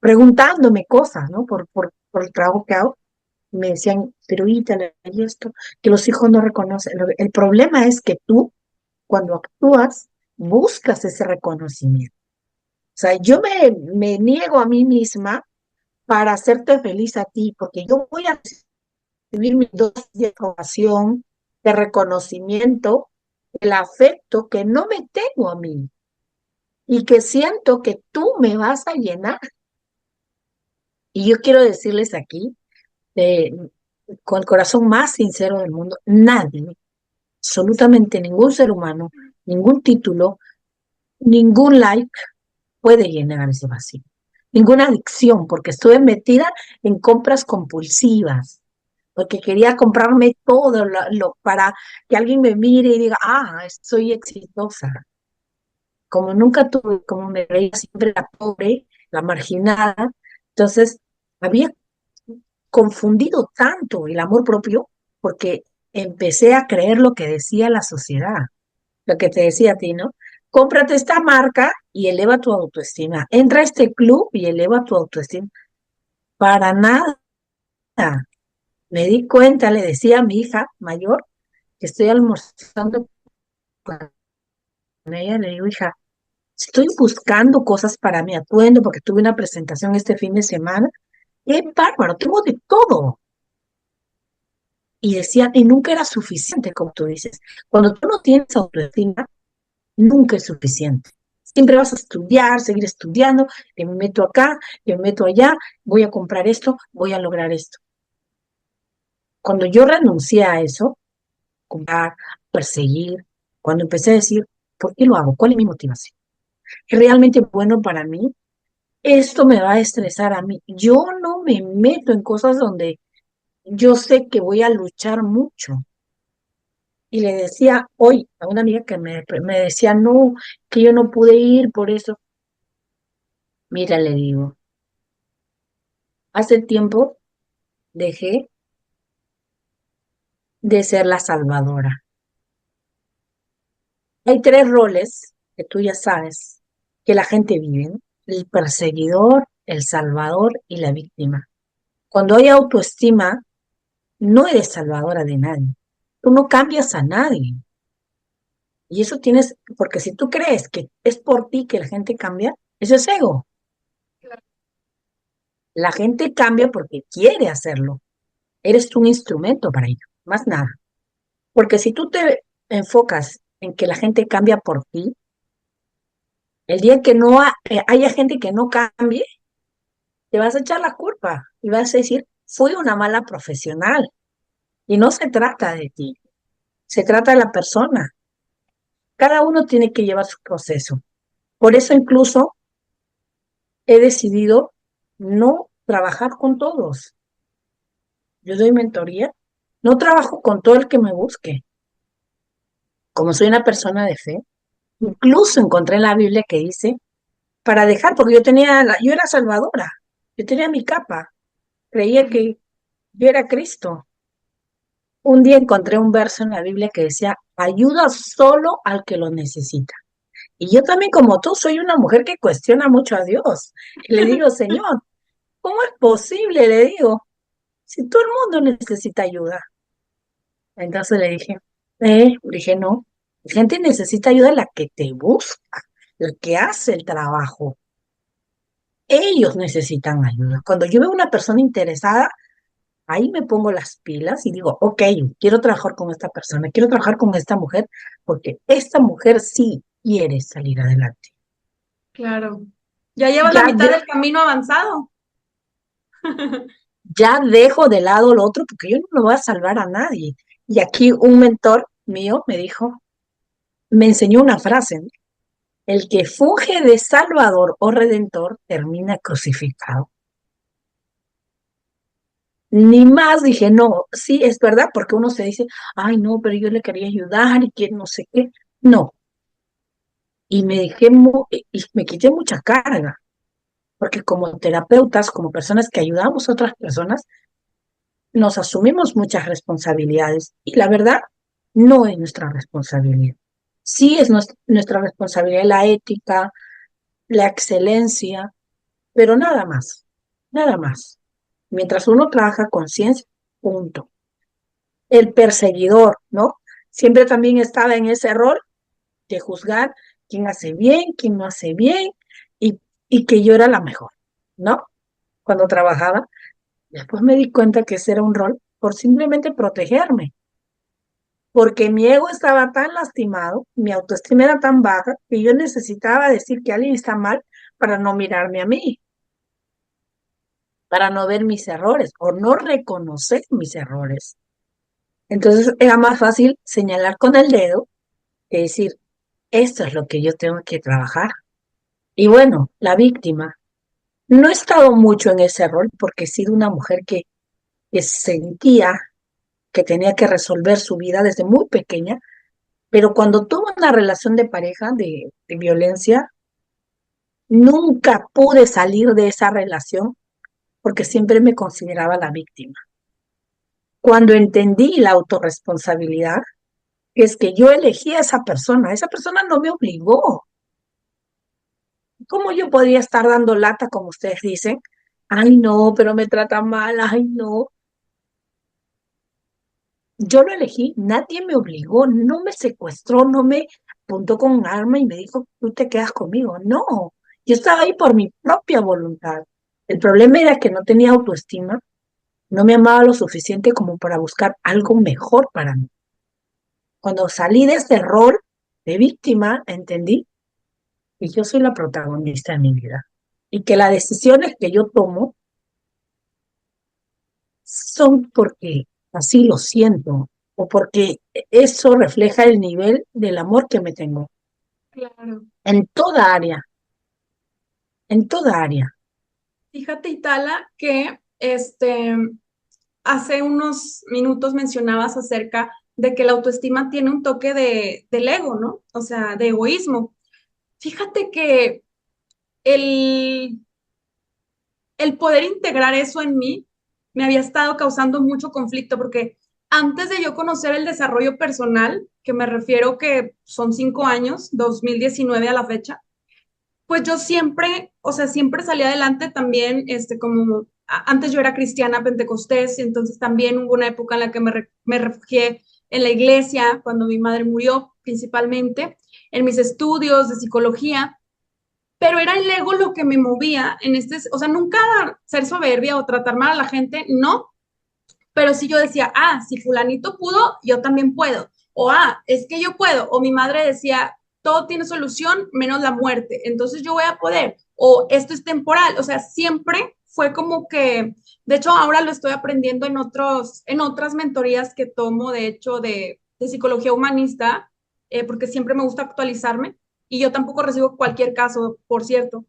preguntándome cosas, ¿no? Por el trabajo que hago. Y me decían, pero Ítala, y esto, que los hijos no reconocen. El problema es que tú, cuando actúas, buscas ese reconocimiento. O sea, yo me niego a mí misma para hacerte feliz a ti, porque yo voy a recibir mi dosis de aprobación, de reconocimiento, el afecto que no me tengo a mí y que siento que tú me vas a llenar. Y yo quiero decirles aquí, eh, con el corazón más sincero del mundo, nadie, absolutamente ningún ser humano, ningún título, ningún like puede llenar ese vacío. Ninguna adicción, porque estuve metida en compras compulsivas, porque quería comprarme todo para que alguien me mire y diga, ah, soy exitosa. Como nunca tuve, como me veía siempre la pobre, la marginada, entonces había confundido tanto el amor propio porque empecé a creer lo que decía la sociedad, lo que te decía a ti, ¿no? Cómprate esta marca y eleva tu autoestima. Entra a este club y eleva tu autoestima. Para nada. Me di cuenta, le decía a mi hija mayor, que estoy almorzando con ella, le digo, hija, estoy buscando cosas para mi atuendo porque tuve una presentación este fin de semana. ¡Qué bárbaro! Tengo de todo. Y decía, y nunca era suficiente, como tú dices. Cuando tú no tienes autoestima, nunca es suficiente. Siempre vas a estudiar, seguir estudiando, que me meto acá, que me meto allá, voy a comprar esto, voy a lograr esto. Cuando yo renuncié a eso, comprar, perseguir, cuando empecé a decir, ¿por qué lo hago? ¿Cuál es mi motivación? ¿Es realmente bueno para mí? Esto me va a estresar a mí. Yo no me meto en cosas donde yo sé que voy a luchar mucho. Y le decía hoy a una amiga que me decía, no, que yo no pude ir por eso. Mira, le digo, hace tiempo dejé de ser la salvadora. Hay tres roles que tú ya sabes que la gente vive, ¿no? El perseguidor, el salvador y la víctima. Cuando hay autoestima, no eres salvadora de nadie. Tú no cambias a nadie. Y eso tienes, porque si tú crees que es por ti que la gente cambia, eso es ego. La gente cambia porque quiere hacerlo. Eres tú un instrumento para ello, más nada. Porque si tú te enfocas en que la gente cambia por ti, el día que no haya gente que no cambie, te vas a echar la culpa y vas a decir, fui una mala profesional. Y no se trata de ti, se trata de la persona. Cada uno tiene que llevar su proceso. Por eso incluso he decidido no trabajar con todos. Yo doy mentoría, no trabajo con todo el que me busque. Como soy una persona de fe, incluso encontré en la Biblia que dice, para dejar, porque yo era salvadora, yo tenía mi capa, creía que yo era Cristo. Un día encontré un verso en la Biblia que decía, ayuda solo al que lo necesita. Y yo también, como tú, soy una mujer que cuestiona mucho a Dios. Y le digo, Señor, ¿cómo es posible? Le digo, si todo el mundo necesita ayuda. Entonces le dije, no, la gente necesita ayuda la que te busca, la que hace el trabajo. Ellos necesitan ayuda. Cuando yo veo una persona interesada, ahí me pongo las pilas y digo, ok, quiero trabajar con esta persona, quiero trabajar con esta mujer, porque esta mujer sí quiere salir adelante. Claro. Ya llevas la Ya, mitad del camino avanzado. ya dejo de lado lo otro porque yo no lo voy a salvar a nadie. Y aquí un mentor mío me enseñó una frase, ¿no? El que funge de salvador o redentor termina crucificado. Ni más dije, no, sí, es verdad, porque uno se dice, ay, no, pero yo le quería ayudar y que no sé qué. No, y y me quité mucha carga, porque como terapeutas, como personas que ayudamos a otras personas, nos asumimos muchas responsabilidades y la verdad no es nuestra responsabilidad. Sí es nuestra responsabilidad la ética, la excelencia, pero nada más, nada más. Mientras uno trabaja con ciencia, punto. El perseguidor, ¿no? Siempre también estaba en ese rol de juzgar quién hace bien, quién no hace bien y, y que yo era la mejor, ¿no? Cuando trabajaba. Después me di cuenta que ese era un rol por simplemente protegerme, porque mi ego estaba tan lastimado, mi autoestima era tan baja, que yo necesitaba decir que alguien está mal para no mirarme a mí, para no ver mis errores o no reconocer mis errores. Entonces era más fácil señalar con el dedo que decir, esto es lo que yo tengo que trabajar. Y bueno, la víctima. No he estado mucho en ese rol porque he sido una mujer que sentía que tenía que resolver su vida desde muy pequeña, pero cuando tuve una relación de pareja de violencia, nunca pude salir de esa relación porque siempre me consideraba la víctima. Cuando entendí la autorresponsabilidad, es que yo elegí a esa persona no me obligó. ¿Cómo yo podría estar dando lata, como ustedes dicen? Ay, no, pero me trata mal, ay, no. Yo lo elegí, nadie me obligó, no me secuestró, no me apuntó con un arma y me dijo, tú te quedas conmigo. No, yo estaba ahí por mi propia voluntad. El problema era que no tenía autoestima, no me amaba lo suficiente como para buscar algo mejor para mí. Cuando salí de este rol de víctima, entendí que yo soy la protagonista de mi vida y que las decisiones que yo tomo son porque así lo siento o porque eso refleja el nivel del amor que me tengo Claro. en toda área, en toda área. Fíjate, Itala, que hace unos minutos mencionabas acerca de que la autoestima tiene un toque del ego, ¿no? O sea, de egoísmo. Fíjate que el, el poder integrar eso en mí me había estado causando mucho conflicto porque antes de yo conocer el desarrollo personal, que me refiero que son 5 años, 2019 a la fecha, pues yo siempre, o sea, siempre salí adelante también, como antes yo era cristiana pentecostés, y entonces también hubo una época en la que me refugié en la iglesia cuando mi madre murió, principalmente, en mis estudios de psicología, pero era el ego lo que me movía en o sea, nunca ser soberbia o tratar mal a la gente, no, pero sí yo decía, ah, si fulanito pudo, yo también puedo. o es que yo puedo, o mi madre decía, todo tiene solución menos la muerte, entonces yo voy a poder, o esto es temporal, o sea, siempre fue como que, de hecho, ahora lo estoy aprendiendo en otras mentorías que tomo, de hecho, de psicología humanista, porque siempre me gusta actualizarme, y yo tampoco recibo cualquier caso, por cierto.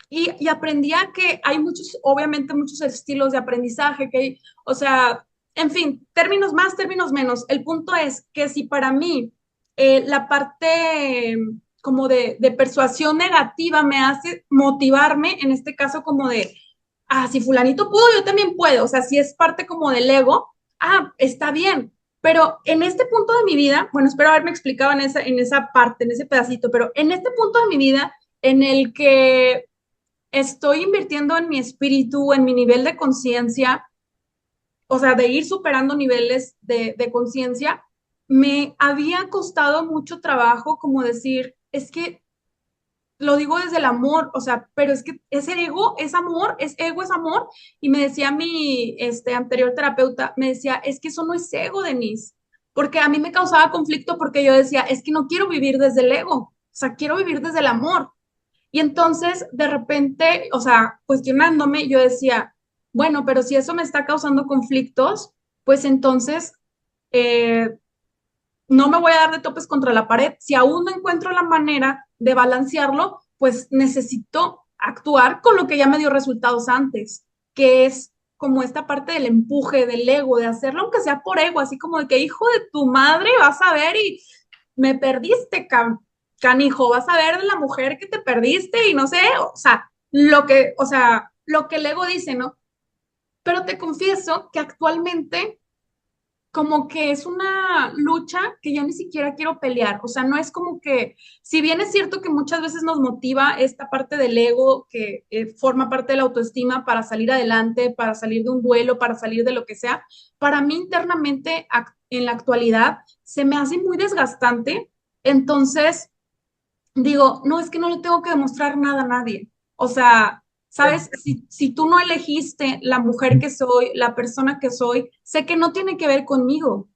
Y aprendí a que hay muchos, obviamente, muchos estilos de aprendizaje, que hay, o sea, en fin, términos más, términos menos. El punto es que si para mí la parte como de persuasión negativa me hace motivarme, en este caso como de, si fulanito pudo, yo también puedo. O sea, si es parte como del ego, está bien. Pero en este punto de mi vida, bueno, espero haberme explicado en esa parte, en ese pedacito, pero en este punto de mi vida en el que estoy invirtiendo en mi espíritu, en mi nivel de conciencia, o sea, de ir superando niveles de conciencia, me había costado mucho trabajo como decir, es que lo digo desde el amor, o sea, pero es que ese ego es amor, es ego, es amor. Y me decía mi anterior terapeuta, me decía, es que eso no es ego, Denise, porque a mí me causaba conflicto porque yo decía, es que no quiero vivir desde el ego, o sea, quiero vivir desde el amor. Y entonces, de repente, o sea, cuestionándome, yo decía, bueno, pero si eso me está causando conflictos, pues entonces eh, no me voy a dar de topes contra la pared. Si aún no encuentro la manera de balancearlo, pues necesito actuar con lo que ya me dio resultados antes, que es como esta parte del empuje, del ego, de hacerlo aunque sea por ego, así como de que hijo de tu madre vas a ver y me perdiste, canijo, vas a ver de la mujer que te perdiste y no sé, o sea, lo que el ego dice, ¿no? Pero te confieso que actualmente como que es una lucha que yo ni siquiera quiero pelear. O sea, no es como que, si bien es cierto que muchas veces nos motiva esta parte del ego que forma parte de la autoestima para salir adelante, para salir de un duelo, para salir de lo que sea, para mí internamente en la actualidad se me hace muy desgastante. Entonces, digo, no, es que no le tengo que demostrar nada a nadie. O sea, ¿sabes? Si tú no elegiste la mujer que soy, la persona que soy, sé que no tiene que ver conmigo.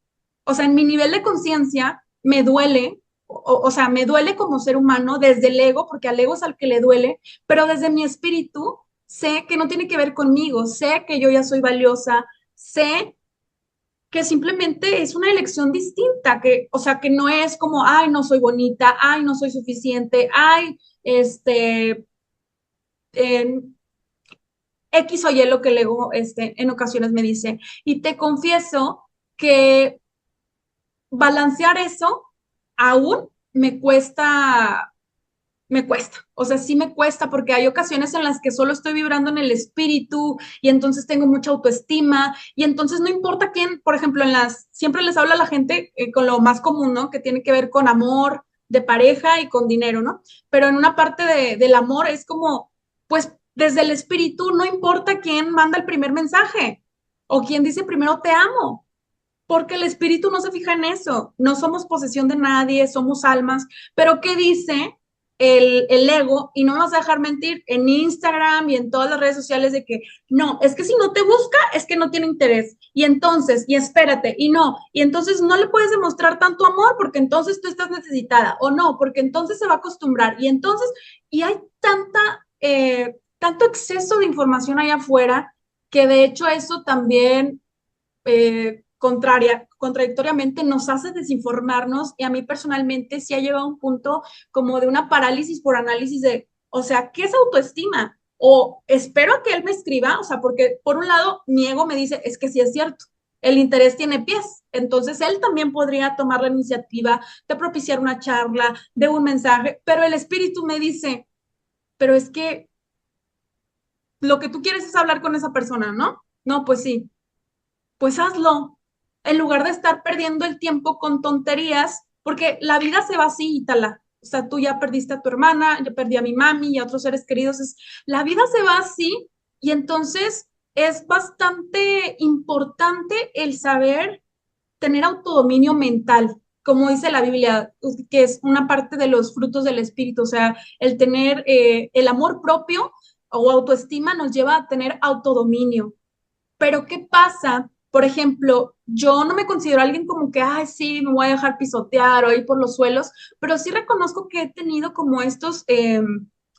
O sea, en mi nivel de conciencia me duele, o sea, me duele como ser humano desde el ego, porque al ego es al que le duele, pero desde mi espíritu sé que no tiene que ver conmigo, sé que yo ya soy valiosa, sé que simplemente es una elección distinta, que, o sea, que no es como, ay, no soy bonita, ay, no soy suficiente, ay, en X o Y lo que el ego, en ocasiones me dice. Y te confieso que balancear eso aún me cuesta, o sea, sí me cuesta porque hay ocasiones en las que solo estoy vibrando en el espíritu y entonces tengo mucha autoestima y entonces no importa quién, por ejemplo, siempre les hablo a la gente con lo más común, ¿no? Que tiene que ver con amor de pareja y con dinero, ¿no? Pero en una parte del amor es como, pues desde el espíritu no importa quién manda el primer mensaje o quién dice primero te amo. Porque el espíritu no se fija en eso, no somos posesión de nadie, somos almas, pero ¿qué dice el ego? Y no me vas a dejar mentir en Instagram y en todas las redes sociales de que no, es que si no te busca, es que no tiene interés. Y entonces, y espérate, y no, y entonces no le puedes demostrar tanto amor porque entonces tú estás necesitada, o no, porque entonces se va a acostumbrar. Y entonces, y hay tanto exceso de información allá afuera que de hecho eso también contradictoriamente nos hace desinformarnos y a mí personalmente sí ha llegado a un punto como de una parálisis por análisis de, o sea, ¿qué es autoestima? O espero a que él me escriba, o sea, porque por un lado mi ego me dice, es que sí es cierto, el interés tiene pies, entonces él también podría tomar la iniciativa de propiciar una charla, de un mensaje, pero el espíritu me dice, pero es que lo que tú quieres es hablar con esa persona, ¿no? No, pues sí, pues hazlo, en lugar de estar perdiendo el tiempo con tonterías, porque la vida se va así, Itala. O sea, tú ya perdiste a tu hermana, yo perdí a mi mami y a otros seres queridos. La vida se va así y entonces es bastante importante el saber tener autodominio mental, como dice la Biblia, que es una parte de los frutos del espíritu, o sea, el tener el amor propio o autoestima nos lleva a tener autodominio. Pero ¿qué pasa Por ejemplo, yo no me considero alguien como que, ay, sí, me voy a dejar pisotear o ir por los suelos, pero sí reconozco que he tenido como estos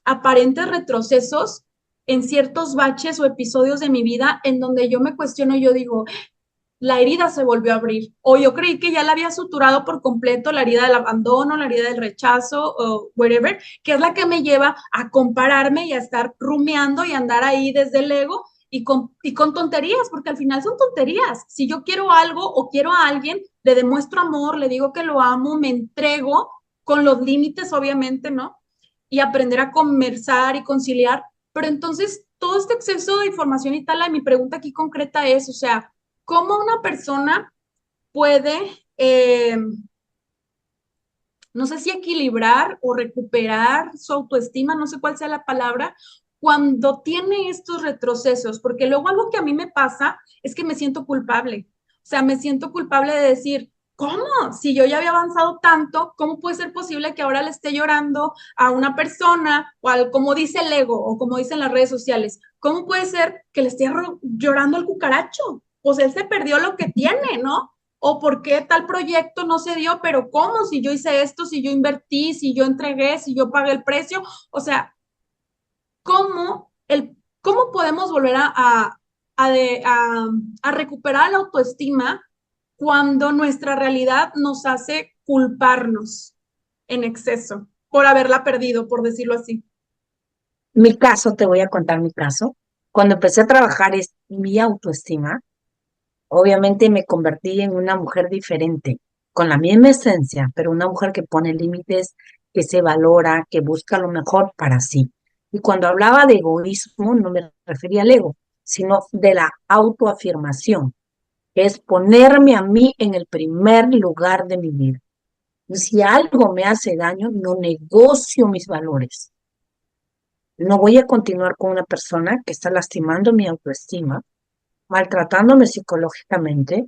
aparentes retrocesos en ciertos baches o episodios de mi vida en donde yo me cuestiono y yo digo, la herida se volvió a abrir. O yo creí que ya la había suturado por completo, la herida del abandono, la herida del rechazo o whatever, que es la que me lleva a compararme y a estar rumiando y andar ahí desde el ego y con tonterías, porque al final son tonterías. Si yo quiero algo o quiero a alguien, le demuestro amor, le digo que lo amo, me entrego con los límites, obviamente, ¿no? Y aprender a conversar y conciliar. Pero entonces, todo este exceso de información y tal, mi pregunta aquí concreta es, o sea, ¿cómo una persona puede, eh, no sé si equilibrar o recuperar su autoestima, no sé cuál sea la palabra, cuando tiene estos retrocesos? Porque luego algo que a mí me pasa es que me siento culpable. O sea, me siento culpable de decir, ¿cómo? Si yo ya había avanzado tanto, ¿cómo puede ser posible que ahora le esté llorando a una persona o al, como dice el ego o como dicen las redes sociales? ¿Cómo puede ser que le esté llorando al cucaracho? Pues él se perdió lo que tiene, ¿no? O por qué tal proyecto no se dio, pero ¿cómo? Si yo hice esto, si yo invertí, si yo entregué, si yo pagué el precio. O sea, ¿cómo podemos volver a recuperar la autoestima cuando nuestra realidad nos hace culparnos en exceso por haberla perdido, por decirlo así? Mi caso, te voy a contar mi caso. Cuando empecé a trabajar es mi autoestima, obviamente me convertí en una mujer diferente, con la misma esencia, pero una mujer que pone límites, que se valora, que busca lo mejor para sí. Y cuando hablaba de egoísmo, no me refería al ego, sino de la autoafirmación, que es ponerme a mí en el primer lugar de mi vida. Y si algo me hace daño, no negocio mis valores. No voy a continuar con una persona que está lastimando mi autoestima, maltratándome psicológicamente.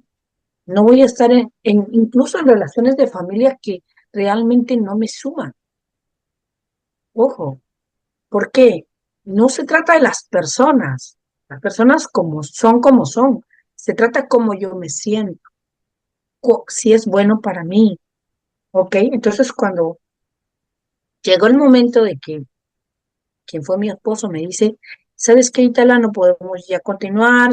No voy a estar incluso en relaciones de familia que realmente no me suman. Ojo, ¿por qué? No se trata de las personas como son. Se trata como yo me siento, si es bueno para mí, ¿ok? Entonces cuando llegó el momento de que quien fue mi esposo me dice, ¿sabes qué, Itala? No podemos ya continuar,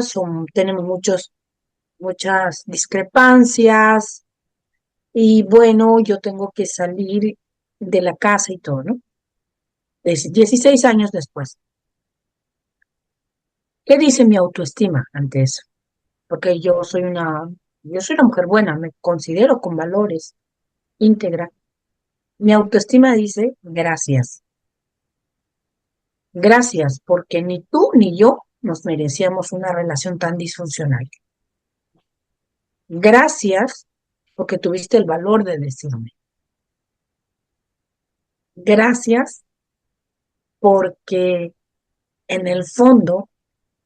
tenemos muchas discrepancias y bueno, yo tengo que salir de la casa y todo, ¿no? 16 años después. ¿Qué dice mi autoestima ante eso? Porque yo soy una mujer buena, me considero con valores, íntegra. Mi autoestima dice, gracias, gracias, porque ni tú ni yo nos merecíamos una relación tan disfuncional. Gracias porque tuviste el valor de decirme. Gracias porque en el fondo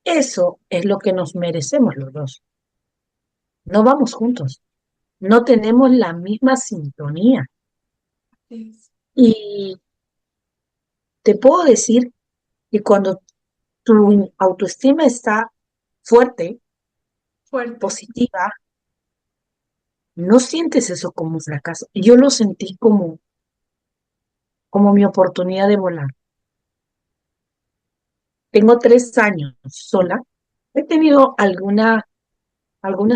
eso es lo que nos merecemos los dos. No vamos juntos, no tenemos la misma sintonía. Es Y te puedo decir que cuando tu autoestima está fuerte, fuerte. positiva, no sientes eso como un fracaso. Yo lo sentí como mi oportunidad de volar. Tengo 3 años sola. He tenido alguna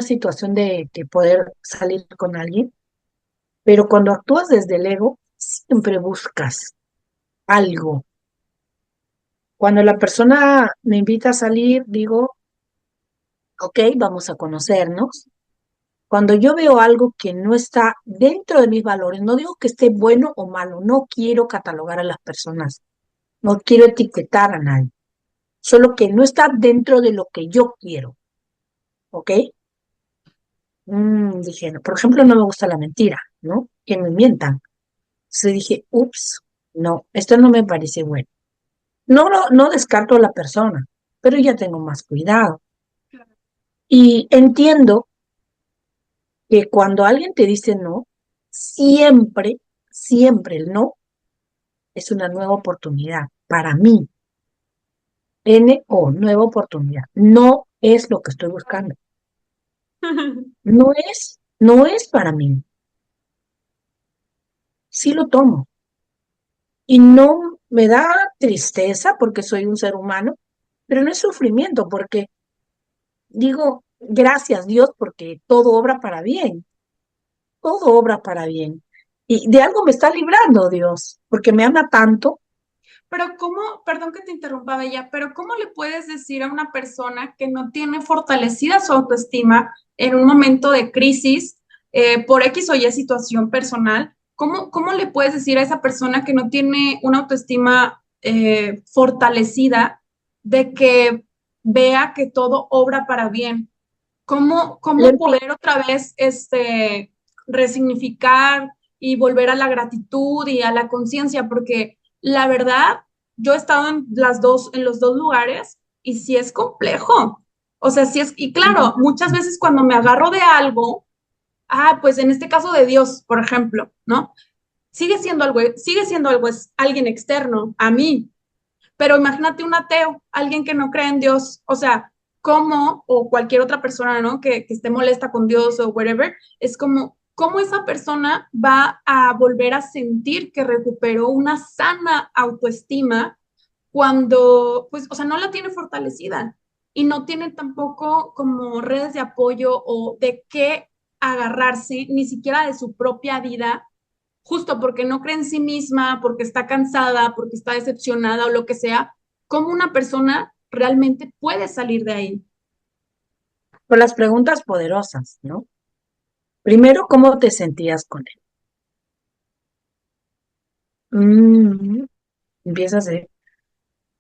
situación de poder salir con alguien, pero cuando actúas desde el ego, siempre buscas algo. Cuando la persona me invita a salir, digo, ok, vamos a conocernos. Cuando yo veo algo que no está dentro de mis valores, no digo que esté bueno o malo, no quiero catalogar a las personas, no quiero etiquetar a nadie, solo que no está dentro de lo que yo quiero, ¿ok? Dije, no, por ejemplo, no me gusta la mentira, ¿no? Que me mientan. Entonces dije, ups, no, esto no me parece bueno. No descarto a la persona, pero ya tengo más cuidado. Y entiendo que cuando alguien te dice no, siempre, siempre el no es una nueva oportunidad. Para mí, nueva oportunidad. No es lo que estoy buscando. No es para mí. Sí lo tomo. Y no me da tristeza porque soy un ser humano, pero no es sufrimiento porque digo, gracias Dios porque todo obra para bien, todo obra para bien. Y de algo me está librando Dios, porque me ama tanto. Pero ¿cómo, perdón que te interrumpa, Bella, pero cómo le puedes decir a una persona que no tiene fortalecida su autoestima en un momento de crisis por X o Y situación personal? ¿Cómo le puedes decir a esa persona que no tiene una autoestima fortalecida de que vea que todo obra para bien? Le ¿Cómo empie- poder otra vez resignificar y volver a la gratitud y a la conciencia? Porque la verdad, yo he estado en en los dos lugares y sí es complejo. O sea, sí es, y claro, muchas veces cuando me agarro de algo, pues en este caso de Dios, por ejemplo, ¿no? Sigue siendo algo, es alguien externo a mí, pero imagínate un ateo, alguien que no cree en Dios, o sea, ¿cómo, o cualquier otra persona, ¿no? Que esté molesta con Dios o whatever, es como, ¿cómo esa persona va a volver a sentir que recuperó una sana autoestima cuando, pues, o sea, no la tiene fortalecida y no tiene tampoco como redes de apoyo o de qué agarrarse, ni siquiera de su propia vida justo porque no cree en sí misma, porque está cansada, porque está decepcionada o lo que sea, ¿cómo una persona realmente puede salir de ahí? Por las preguntas poderosas, ¿no? Primero, ¿cómo te sentías con él? Mm, empiezas a decir,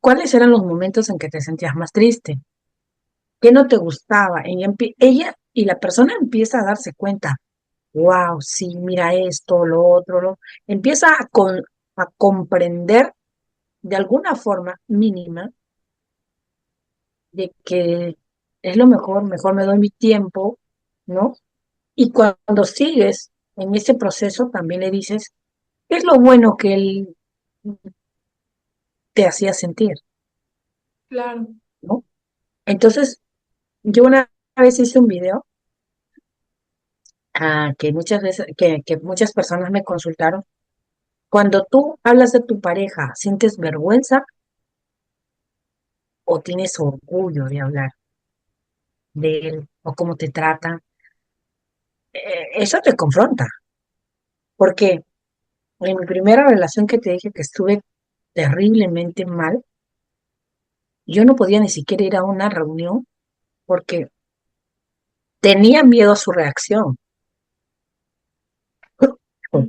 ¿cuáles eran los momentos en que te sentías más triste? ¿Qué no te gustaba? Ella y la persona empieza a darse cuenta, wow, sí, mira esto, lo otro, empieza a comprender de alguna forma mínima de que es lo mejor, mejor me doy mi tiempo, ¿no? Y cuando sigues en ese proceso, también le dices, ¿qué es lo bueno que él te hacía sentir, Claro. ¿no? Entonces, yo una vez hice un video que muchas veces, que muchas personas me consultaron. Cuando tú hablas de tu pareja, ¿sientes vergüenza o tienes orgullo de hablar de él o cómo te trata? Eso te confronta, porque en mi primera relación que te dije que estuve terriblemente mal, yo no podía ni siquiera ir a una reunión porque tenía miedo a su reacción.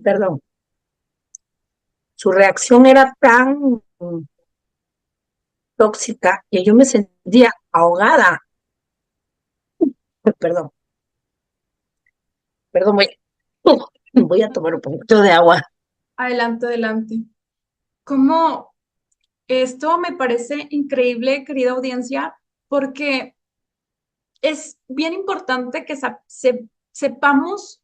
Perdón, su reacción era tan tóxica que yo me sentía ahogada. Perdón, perdón, voy a tomar un poquito de agua. Adelante, adelante. ¿Cómo esto me parece increíble, querida audiencia, porque es bien importante que sepamos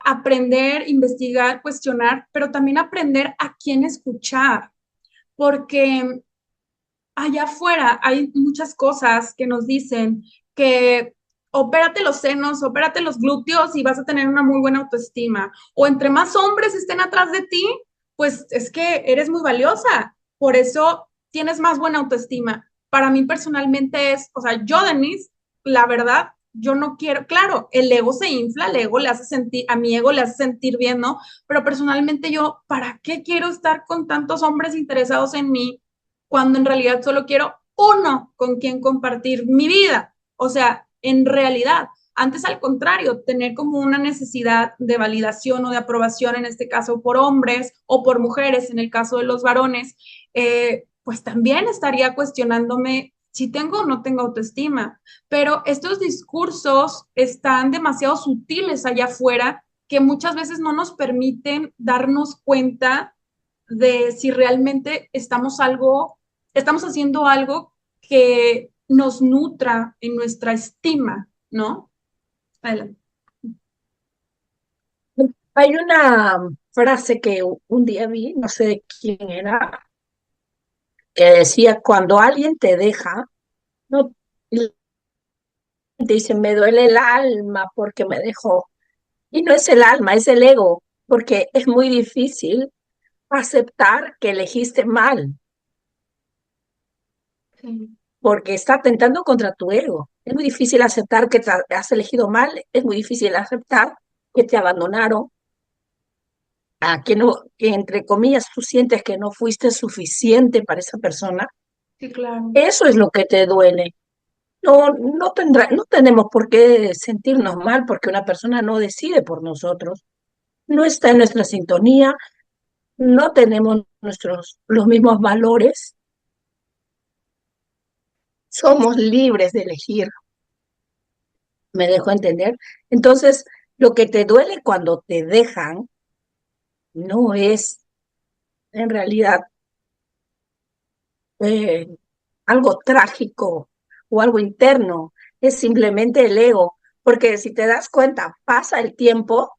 aprender, investigar, cuestionar, pero también aprender a quién escuchar, porque allá afuera hay muchas cosas que nos dicen que opérate los senos, opérate los glúteos y vas a tener una muy buena autoestima. O entre más hombres estén atrás de ti, pues es que eres muy valiosa. Por eso tienes más buena autoestima. Para mí personalmente es, o sea, yo, Denise, la verdad, yo no quiero, claro, el ego se infla, el ego le hace sentir, a mi ego le hace sentir bien, ¿no? Pero personalmente yo, ¿para qué quiero estar con tantos hombres interesados en mí cuando en realidad solo quiero uno con quien compartir mi vida? O sea, en realidad, antes al contrario, tener como una necesidad de validación o de aprobación, en este caso por hombres o por mujeres, en el caso de los varones, pues también estaría cuestionándome si tengo o no tengo autoestima. Pero estos discursos están demasiado sutiles allá afuera que muchas veces no nos permiten darnos cuenta de si realmente estamos haciendo algo que nos nutra en nuestra estima, ¿no? Adelante. Hay una frase que un día vi, no sé de quién era, que decía, cuando alguien te deja, no dice, me duele el alma porque me dejó. Y no es el alma, es el ego, porque es muy difícil aceptar que elegiste mal, Sí, porque está atentando contra tu ego. Es muy difícil aceptar que has elegido mal, es muy difícil aceptar que te abandonaron, a que no, que entre comillas tú sientes que no fuiste suficiente para esa persona. sí, claro. Eso es lo que te duele. No tenemos por qué sentirnos mal porque una persona no decide por nosotros, no está en nuestra sintonía, no tenemos los mismos valores, somos libres de elegir, ¿me dejo entender? Entonces, lo que te duele cuando te dejan no es en realidad eh, algo trágico o algo interno, es simplemente el ego, porque si te das cuenta, pasa el tiempo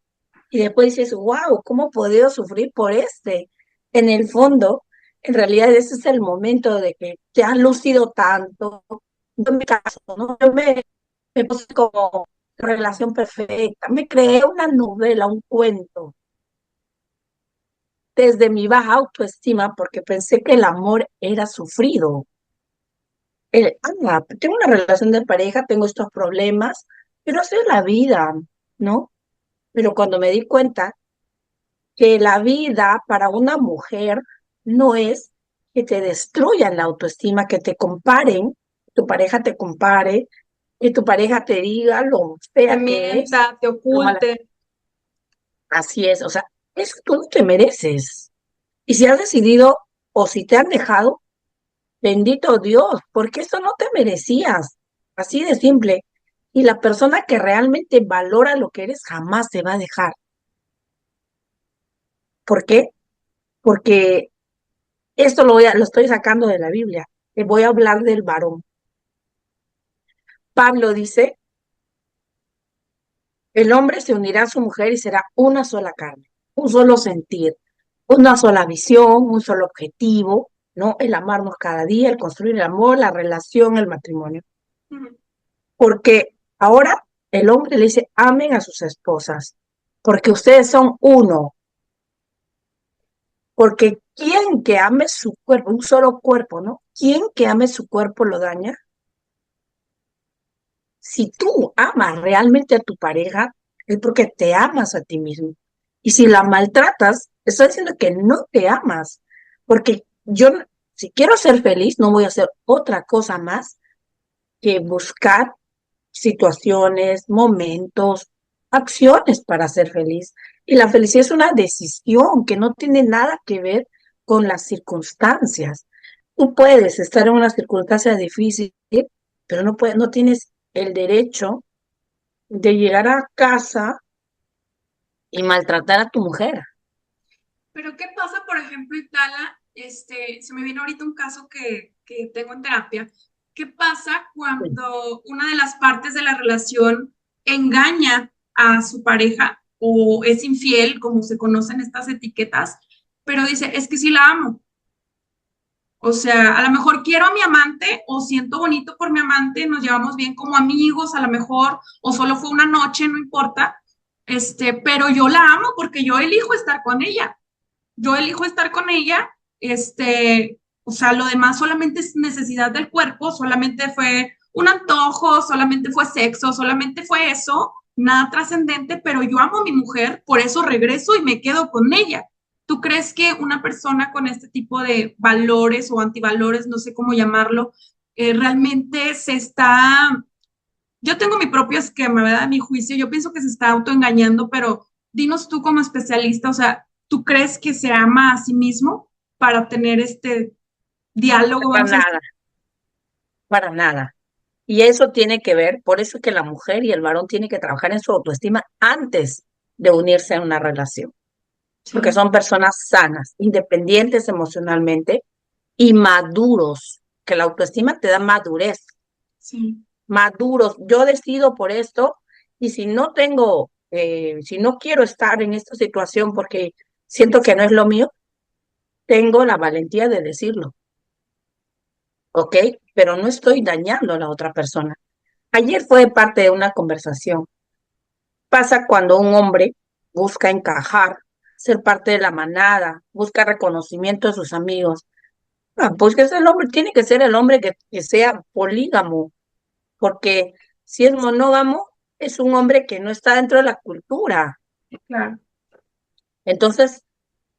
y después dices, wow, ¿cómo he podido sufrir por este? En el fondo, en realidad ese es el momento de que te has lucido tanto. Yo en mi caso, ¿no? Me puse como relación perfecta, me creé una novela, un cuento, desde mi baja autoestima, porque pensé que el amor era sufrido. Tengo una relación de pareja, tengo estos problemas, pero así es la vida, ¿no? Pero cuando me di cuenta que la vida para una mujer no es que te destruyan la autoestima, que te comparen, tu pareja te compare, que tu pareja te diga lo Te fea que es, mienta, te lo mala. oculte. Así es, o sea, eso tú no te mereces. Y si has decidido o si te han dejado, bendito Dios, porque eso no te merecías. Así de simple. Y la persona que realmente valora lo que eres jamás te va a dejar. ¿Por qué? Porque esto lo estoy sacando de la Biblia. Te voy a hablar del varón. Pablo dice, el hombre se unirá a su mujer y será una sola carne, un solo sentir, una sola visión, un solo objetivo, ¿no? El amarnos cada día, el construir el amor, la relación, el matrimonio. Ujú. Porque ahora el hombre le dice, amen a sus esposas, porque ustedes son uno. Porque quien que ame su cuerpo, un solo cuerpo, ¿no? Quien que ame su cuerpo lo daña. Si tú amas realmente a tu pareja, es porque te amas a ti mismo. Y si la maltratas, estás diciendo que no te amas. Porque yo, si quiero ser feliz, no voy a hacer otra cosa más que buscar situaciones, momentos, acciones para ser feliz. Y la felicidad es una decisión que no tiene nada que ver con las circunstancias. Tú puedes estar en una circunstancia difícil, pero no tienes el derecho de llegar a casa y maltratar a tu mujer. Pero ¿qué pasa, por ejemplo, Itala? Se me viene ahorita un caso que tengo en terapia. ¿Qué pasa cuando una de las partes de la relación engaña a su pareja o es infiel, como se conocen estas etiquetas, pero dice, es que sí la amo? O sea, a lo mejor quiero a mi amante o siento bonito por mi amante, nos llevamos bien como amigos, a lo mejor, o solo fue una noche, no importa. Pero yo la amo porque yo elijo estar con ella. Yo elijo estar con ella, o sea, lo demás solamente es necesidad del cuerpo, solamente fue un antojo, solamente fue sexo, solamente fue eso, nada trascendente, pero yo amo a mi mujer, por eso regreso y me quedo con ella. ¿Tú crees que una persona con este tipo de valores o antivalores, no sé cómo llamarlo, realmente se está... Yo tengo mi propio esquema, ¿verdad? Mi juicio, yo pienso que se está autoengañando, pero dinos tú como especialista, o sea, ¿tú crees que se ama a sí mismo para tener este diálogo, Para vamos a decir? nada, para nada. Y eso tiene que ver, por eso es que la mujer y el varón tienen que trabajar en su autoestima antes de unirse a una relación, porque Sí, son personas sanas, independientes emocionalmente y maduros, que la autoestima te da madurez, sí. maduros. Yo decido por esto y si no quiero estar en esta situación porque siento que no es lo mío, tengo la valentía de decirlo, ¿ok? Pero no estoy dañando a la otra persona. Ayer fue parte de una conversación. Pasa cuando un hombre busca encajar, ser parte de la manada, busca reconocimiento de sus amigos. Pues que es el hombre, tiene que ser el hombre que sea polígamo, porque si es monógamo, es un hombre que no está dentro de la cultura. Claro, Entonces,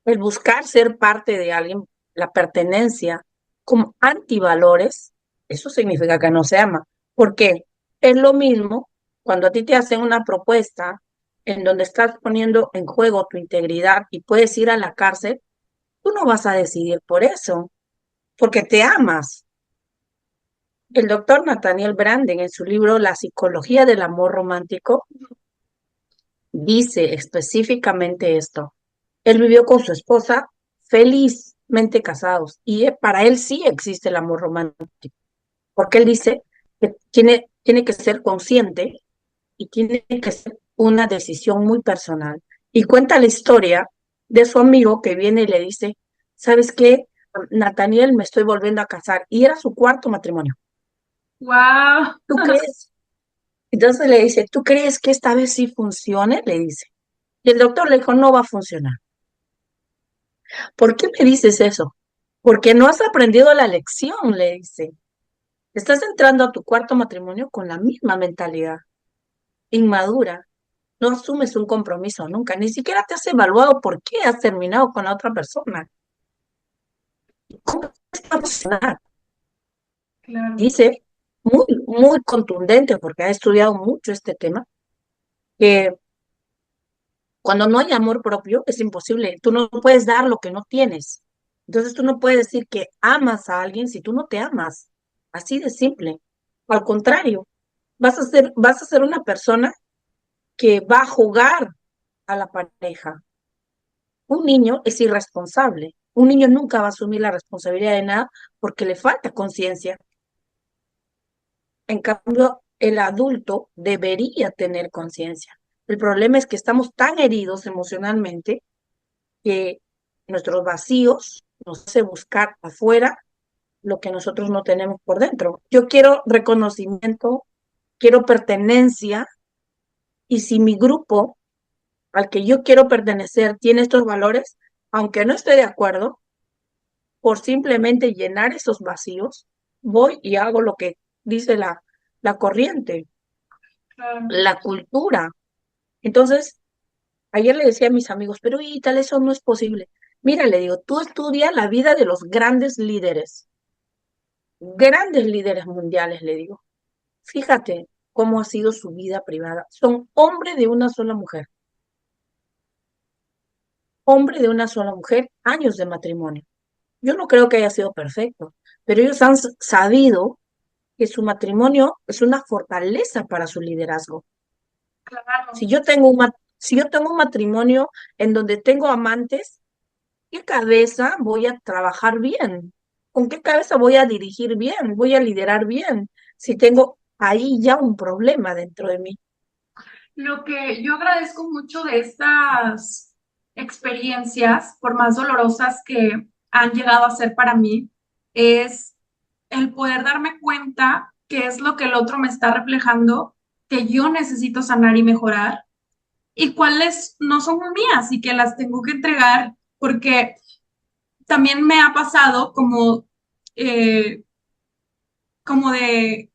el buscar ser parte de alguien, la pertenencia, como antivalores, eso significa que no se ama. Porque es lo mismo cuando a ti te hacen una propuesta en donde estás poniendo en juego tu integridad y puedes ir a la cárcel, tú no vas a decidir por eso, porque te amas. El doctor Nathaniel Branden, en su libro La psicología del amor romántico, dice específicamente esto. Él vivió con su esposa felizmente casados y para él sí existe el amor romántico, porque él dice que tiene que ser consciente y tiene que ser una decisión muy personal. Y cuenta la historia de su amigo que viene y le dice, ¿sabes qué? Nathaniel, me estoy volviendo a casar. Y era su cuarto matrimonio. wow, ¿Tú crees? Entonces le dice, ¿tú crees que esta vez sí funcione? Le dice. Y el doctor le dijo, no va a funcionar. ¿Por qué me dices eso? Porque no has aprendido la lección, le dice. Estás entrando a tu cuarto matrimonio con la misma mentalidad, inmadura. No asumes un compromiso nunca, ni siquiera te has evaluado por qué has terminado con la otra persona. ¿Cómo va a funcionar? claro, Dice, muy contundente, porque ha estudiado mucho este tema, que cuando no hay amor propio es imposible. Tú no puedes dar lo que no tienes. Entonces tú no puedes decir que amas a alguien si tú no te amas. Así de simple. Al contrario, vas a ser una persona que va a jugar a la pareja. Un niño es irresponsable. Un niño nunca va a asumir la responsabilidad de nada porque le falta conciencia. En cambio, el adulto debería tener conciencia. El problema es que estamos tan heridos emocionalmente que nuestros vacíos nos hace buscar afuera lo que nosotros no tenemos por dentro. Yo quiero reconocimiento, quiero pertenencia, y si mi grupo al que yo quiero pertenecer tiene estos valores, aunque no esté de acuerdo, por simplemente llenar esos vacíos, voy y hago lo que dice la corriente, claro. la cultura. Entonces, ayer le decía a mis amigos, pero y tal, eso no es posible. Mira, le digo, tú estudia la vida de los grandes líderes mundiales, le digo. Fíjate cómo ha sido su vida privada. Son hombre de una sola mujer, años de matrimonio. Yo no creo que haya sido perfecto, pero ellos han sabido que su matrimonio es una fortaleza para su liderazgo. Si Claro. yo tengo si yo tengo un matrimonio en donde tengo amantes, ¿qué cabeza voy a trabajar bien? ¿Con qué cabeza voy a dirigir bien? ¿Voy a liderar bien? Si tengo ahí ya un problema dentro de mí. Lo que yo agradezco mucho de estas experiencias, por más dolorosas que han llegado a ser para mí, es el poder darme cuenta qué es lo que el otro me está reflejando, que yo necesito sanar y mejorar, y cuáles no son mías y que las tengo que entregar, porque también me ha pasado eh, como de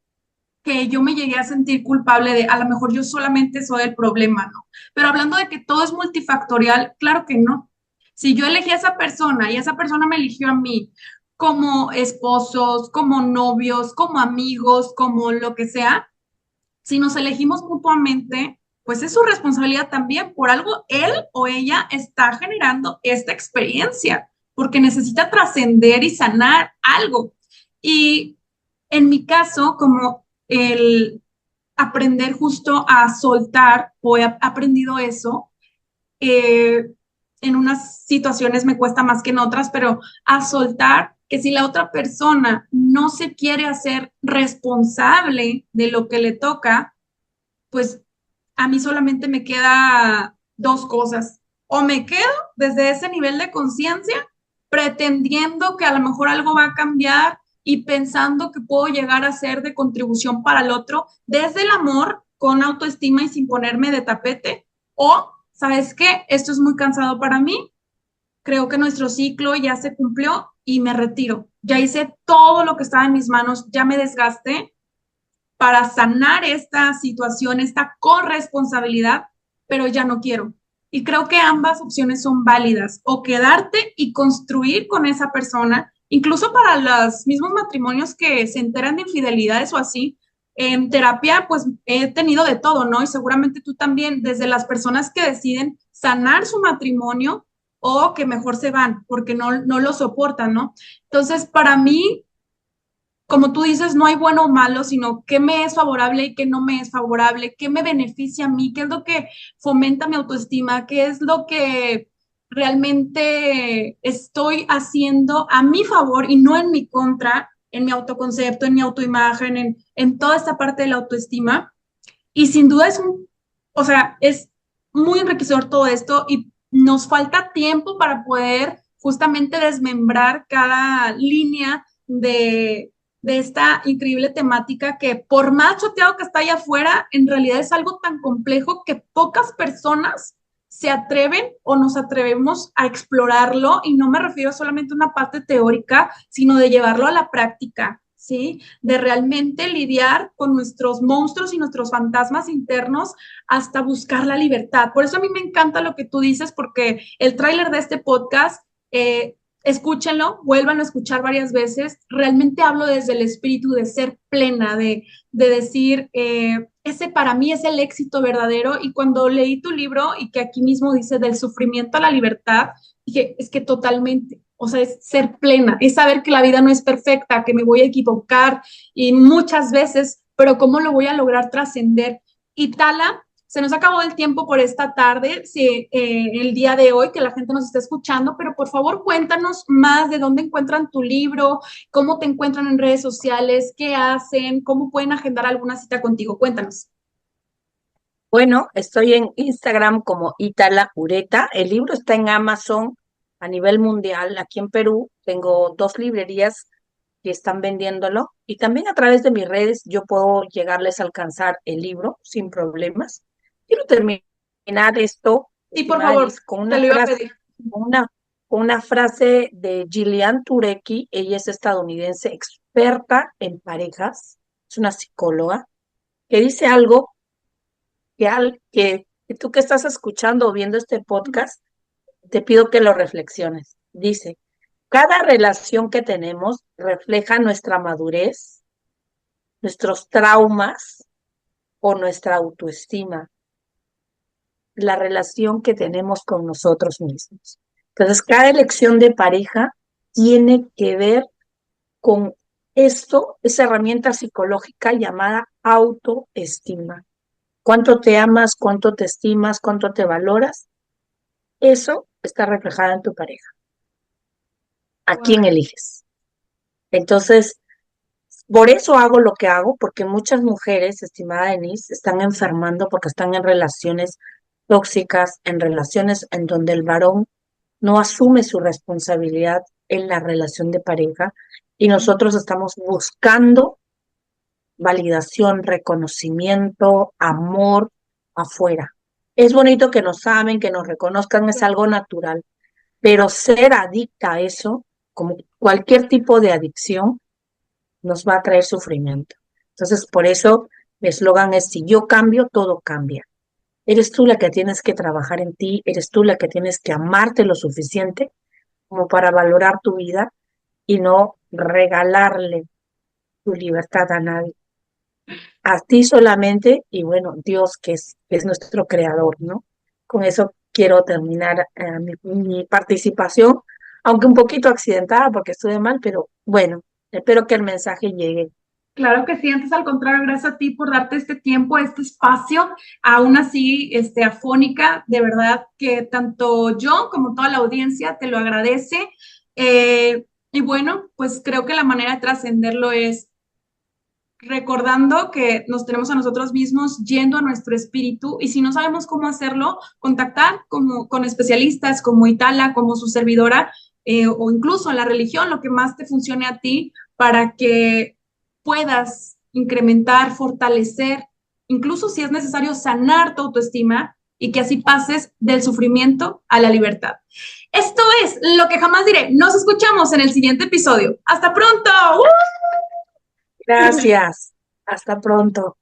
que yo me llegué a sentir culpable de a lo mejor yo solamente soy el problema, ¿no? Pero hablando de que todo es multifactorial, claro que no. Si yo elegí a esa persona y esa persona me eligió a mí como esposos, como novios, como amigos, como lo que sea, si nos elegimos mutuamente, pues es su responsabilidad también. Por algo él o ella está generando esta experiencia, porque necesita trascender y sanar algo. Y en mi caso, como el aprender justo a soltar, o he aprendido eso, eh, en unas situaciones me cuesta más que en otras, pero a soltar que si la otra persona no se quiere hacer responsable de lo que le toca, pues a mí solamente me queda dos cosas. O me quedo desde ese nivel de conciencia pretendiendo que a lo mejor algo va a cambiar y pensando que puedo llegar a ser de contribución para el otro desde el amor, con autoestima y sin ponerme de tapete. O, ¿sabes qué? Esto es muy cansado para mí, creo que nuestro ciclo ya se cumplió y me retiro. Ya hice todo lo que estaba en mis manos, ya me desgasté para sanar esta situación, esta corresponsabilidad, pero ya no quiero. Y creo que ambas opciones son válidas, o quedarte y construir con esa persona, incluso para los mismos matrimonios que se enteran de infidelidades o así. En terapia, pues he tenido de todo, ¿no? Y seguramente tú también, desde las personas que deciden sanar su matrimonio o que mejor se van porque no lo soportan, ¿no? Entonces, para mí, como tú dices, no hay bueno o malo, sino qué me es favorable y qué no me es favorable, qué me beneficia a mí, qué es lo que fomenta mi autoestima, qué es lo que realmente estoy haciendo a mi favor y no en mi contra, en mi autoconcepto, en mi autoimagen, en toda esta parte de la autoestima. Y sin duda o sea, es muy enriquecedor todo esto y nos falta tiempo para poder justamente desmembrar cada línea de esta increíble temática que por más choteado que está allá afuera, en realidad es algo tan complejo que pocas personas se atreven o nos atrevemos a explorarlo, y no me refiero solamente a una parte teórica, sino de llevarlo a la práctica, ¿sí? De realmente lidiar con nuestros monstruos y nuestros fantasmas internos hasta buscar la libertad. Por eso a mí me encanta lo que tú dices, porque el tráiler de este podcast, escúchenlo, vuélvanlo a escuchar varias veces. Realmente hablo desde el espíritu de ser plena, de decir, ese para mí es el éxito verdadero. Y cuando leí tu libro y que aquí mismo dice del sufrimiento a la libertad, dije, es que totalmente, o sea, es ser plena, es saber que la vida no es perfecta, que me voy a equivocar y muchas veces, pero ¿cómo lo voy a lograr trascender? Y Tala, se nos acabó el tiempo por esta tarde, sí, el día de hoy, que la gente nos está escuchando, pero por favor cuéntanos más de dónde encuentran tu libro, cómo te encuentran en redes sociales, qué hacen, cómo pueden agendar alguna cita contigo. Cuéntanos. Bueno, estoy en Instagram como Itala Ureta. El libro está en Amazon a nivel mundial. Aquí en Perú tengo 2 librerías que están vendiéndolo y también a través de mis redes yo puedo llegarles a alcanzar el libro sin problemas. Quiero terminar esto, Y por estimada favor, Liz, con te una lo iba a frase, pedir. con una, con una frase de Gillian Turecki. Ella es estadounidense, experta en parejas, es una psicóloga, que dice algo que tú que estás escuchando o viendo este podcast, te pido que lo reflexiones. Dice, cada relación que tenemos refleja nuestra madurez, nuestros traumas o nuestra autoestima, la relación que tenemos con nosotros mismos. Entonces, cada elección de pareja tiene que ver con esto, esa herramienta psicológica llamada autoestima. Cuánto te amas, cuánto te estimas, cuánto te valoras, eso está reflejado en tu pareja. ¿A quién Wow. eliges? Entonces, por eso hago lo que hago, porque muchas mujeres, estimada Denise, están enfermando porque están en relaciones tóxicas, en relaciones en donde el varón no asume su responsabilidad en la relación de pareja y nosotros estamos buscando validación, reconocimiento, amor afuera. Es bonito que nos amen, que nos reconozcan, es algo natural, pero ser adicta a eso, como cualquier tipo de adicción, nos va a traer sufrimiento. Entonces, por eso mi eslogan es, si yo cambio, todo cambia. Eres tú la que tienes que trabajar en ti, eres tú la que tienes que amarte lo suficiente como para valorar tu vida y no regalarle tu libertad a nadie. A ti solamente y bueno, Dios que es nuestro creador, ¿no? Con eso quiero terminar mi participación, aunque un poquito accidentada porque estuve mal, pero bueno, espero que el mensaje llegue. Claro que sí, antes al contrario, gracias a ti por darte este tiempo, este espacio, aún así, afónica, de verdad que tanto yo como toda la audiencia te lo agradece. Y bueno, pues creo que la manera de trascenderlo es recordando que nos tenemos a nosotros mismos, yendo a nuestro espíritu, y si no sabemos cómo hacerlo, contactar con especialistas como Itala, como su servidora, o incluso en la religión, lo que más te funcione a ti, para que puedas incrementar, fortalecer, incluso si es necesario sanar tu autoestima y que así pases del sufrimiento a la libertad. Esto es Lo que jamás diré. Nos escuchamos en el siguiente episodio. ¡Hasta pronto! Gracias. Hasta pronto.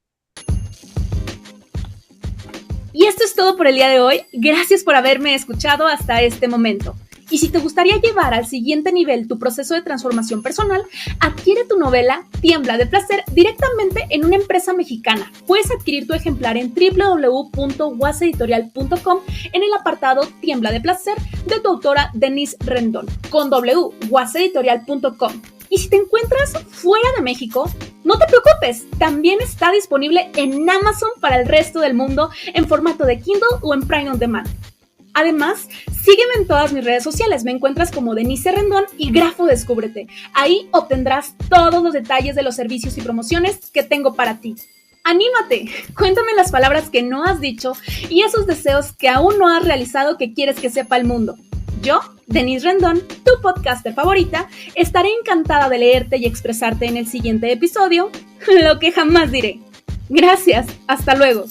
Y esto es todo por el día de hoy. Gracias por haberme escuchado hasta este momento. Y si te gustaría llevar al siguiente nivel tu proceso de transformación personal, adquiere tu novela Tiembla de Placer directamente en una empresa mexicana. Puedes adquirir tu ejemplar en www.waseditorial.com en el apartado Tiembla de Placer de tu autora Denise Rendón, con waseditorial.com. Y si te encuentras fuera de México, no te preocupes, también está disponible en Amazon para el resto del mundo en formato de Kindle o en Prime on Demand. Además, sígueme en todas mis redes sociales, me encuentras como Denise Rendón y Grafo Descúbrete. Ahí obtendrás todos los detalles de los servicios y promociones que tengo para ti. ¡Anímate! Cuéntame las palabras que no has dicho y esos deseos que aún no has realizado que quieres que sepa el mundo. Yo, Denise Rendón, tu podcaster favorita, estaré encantada de leerte y expresarte en el siguiente episodio, Lo que jamás diré. Gracias, hasta luego.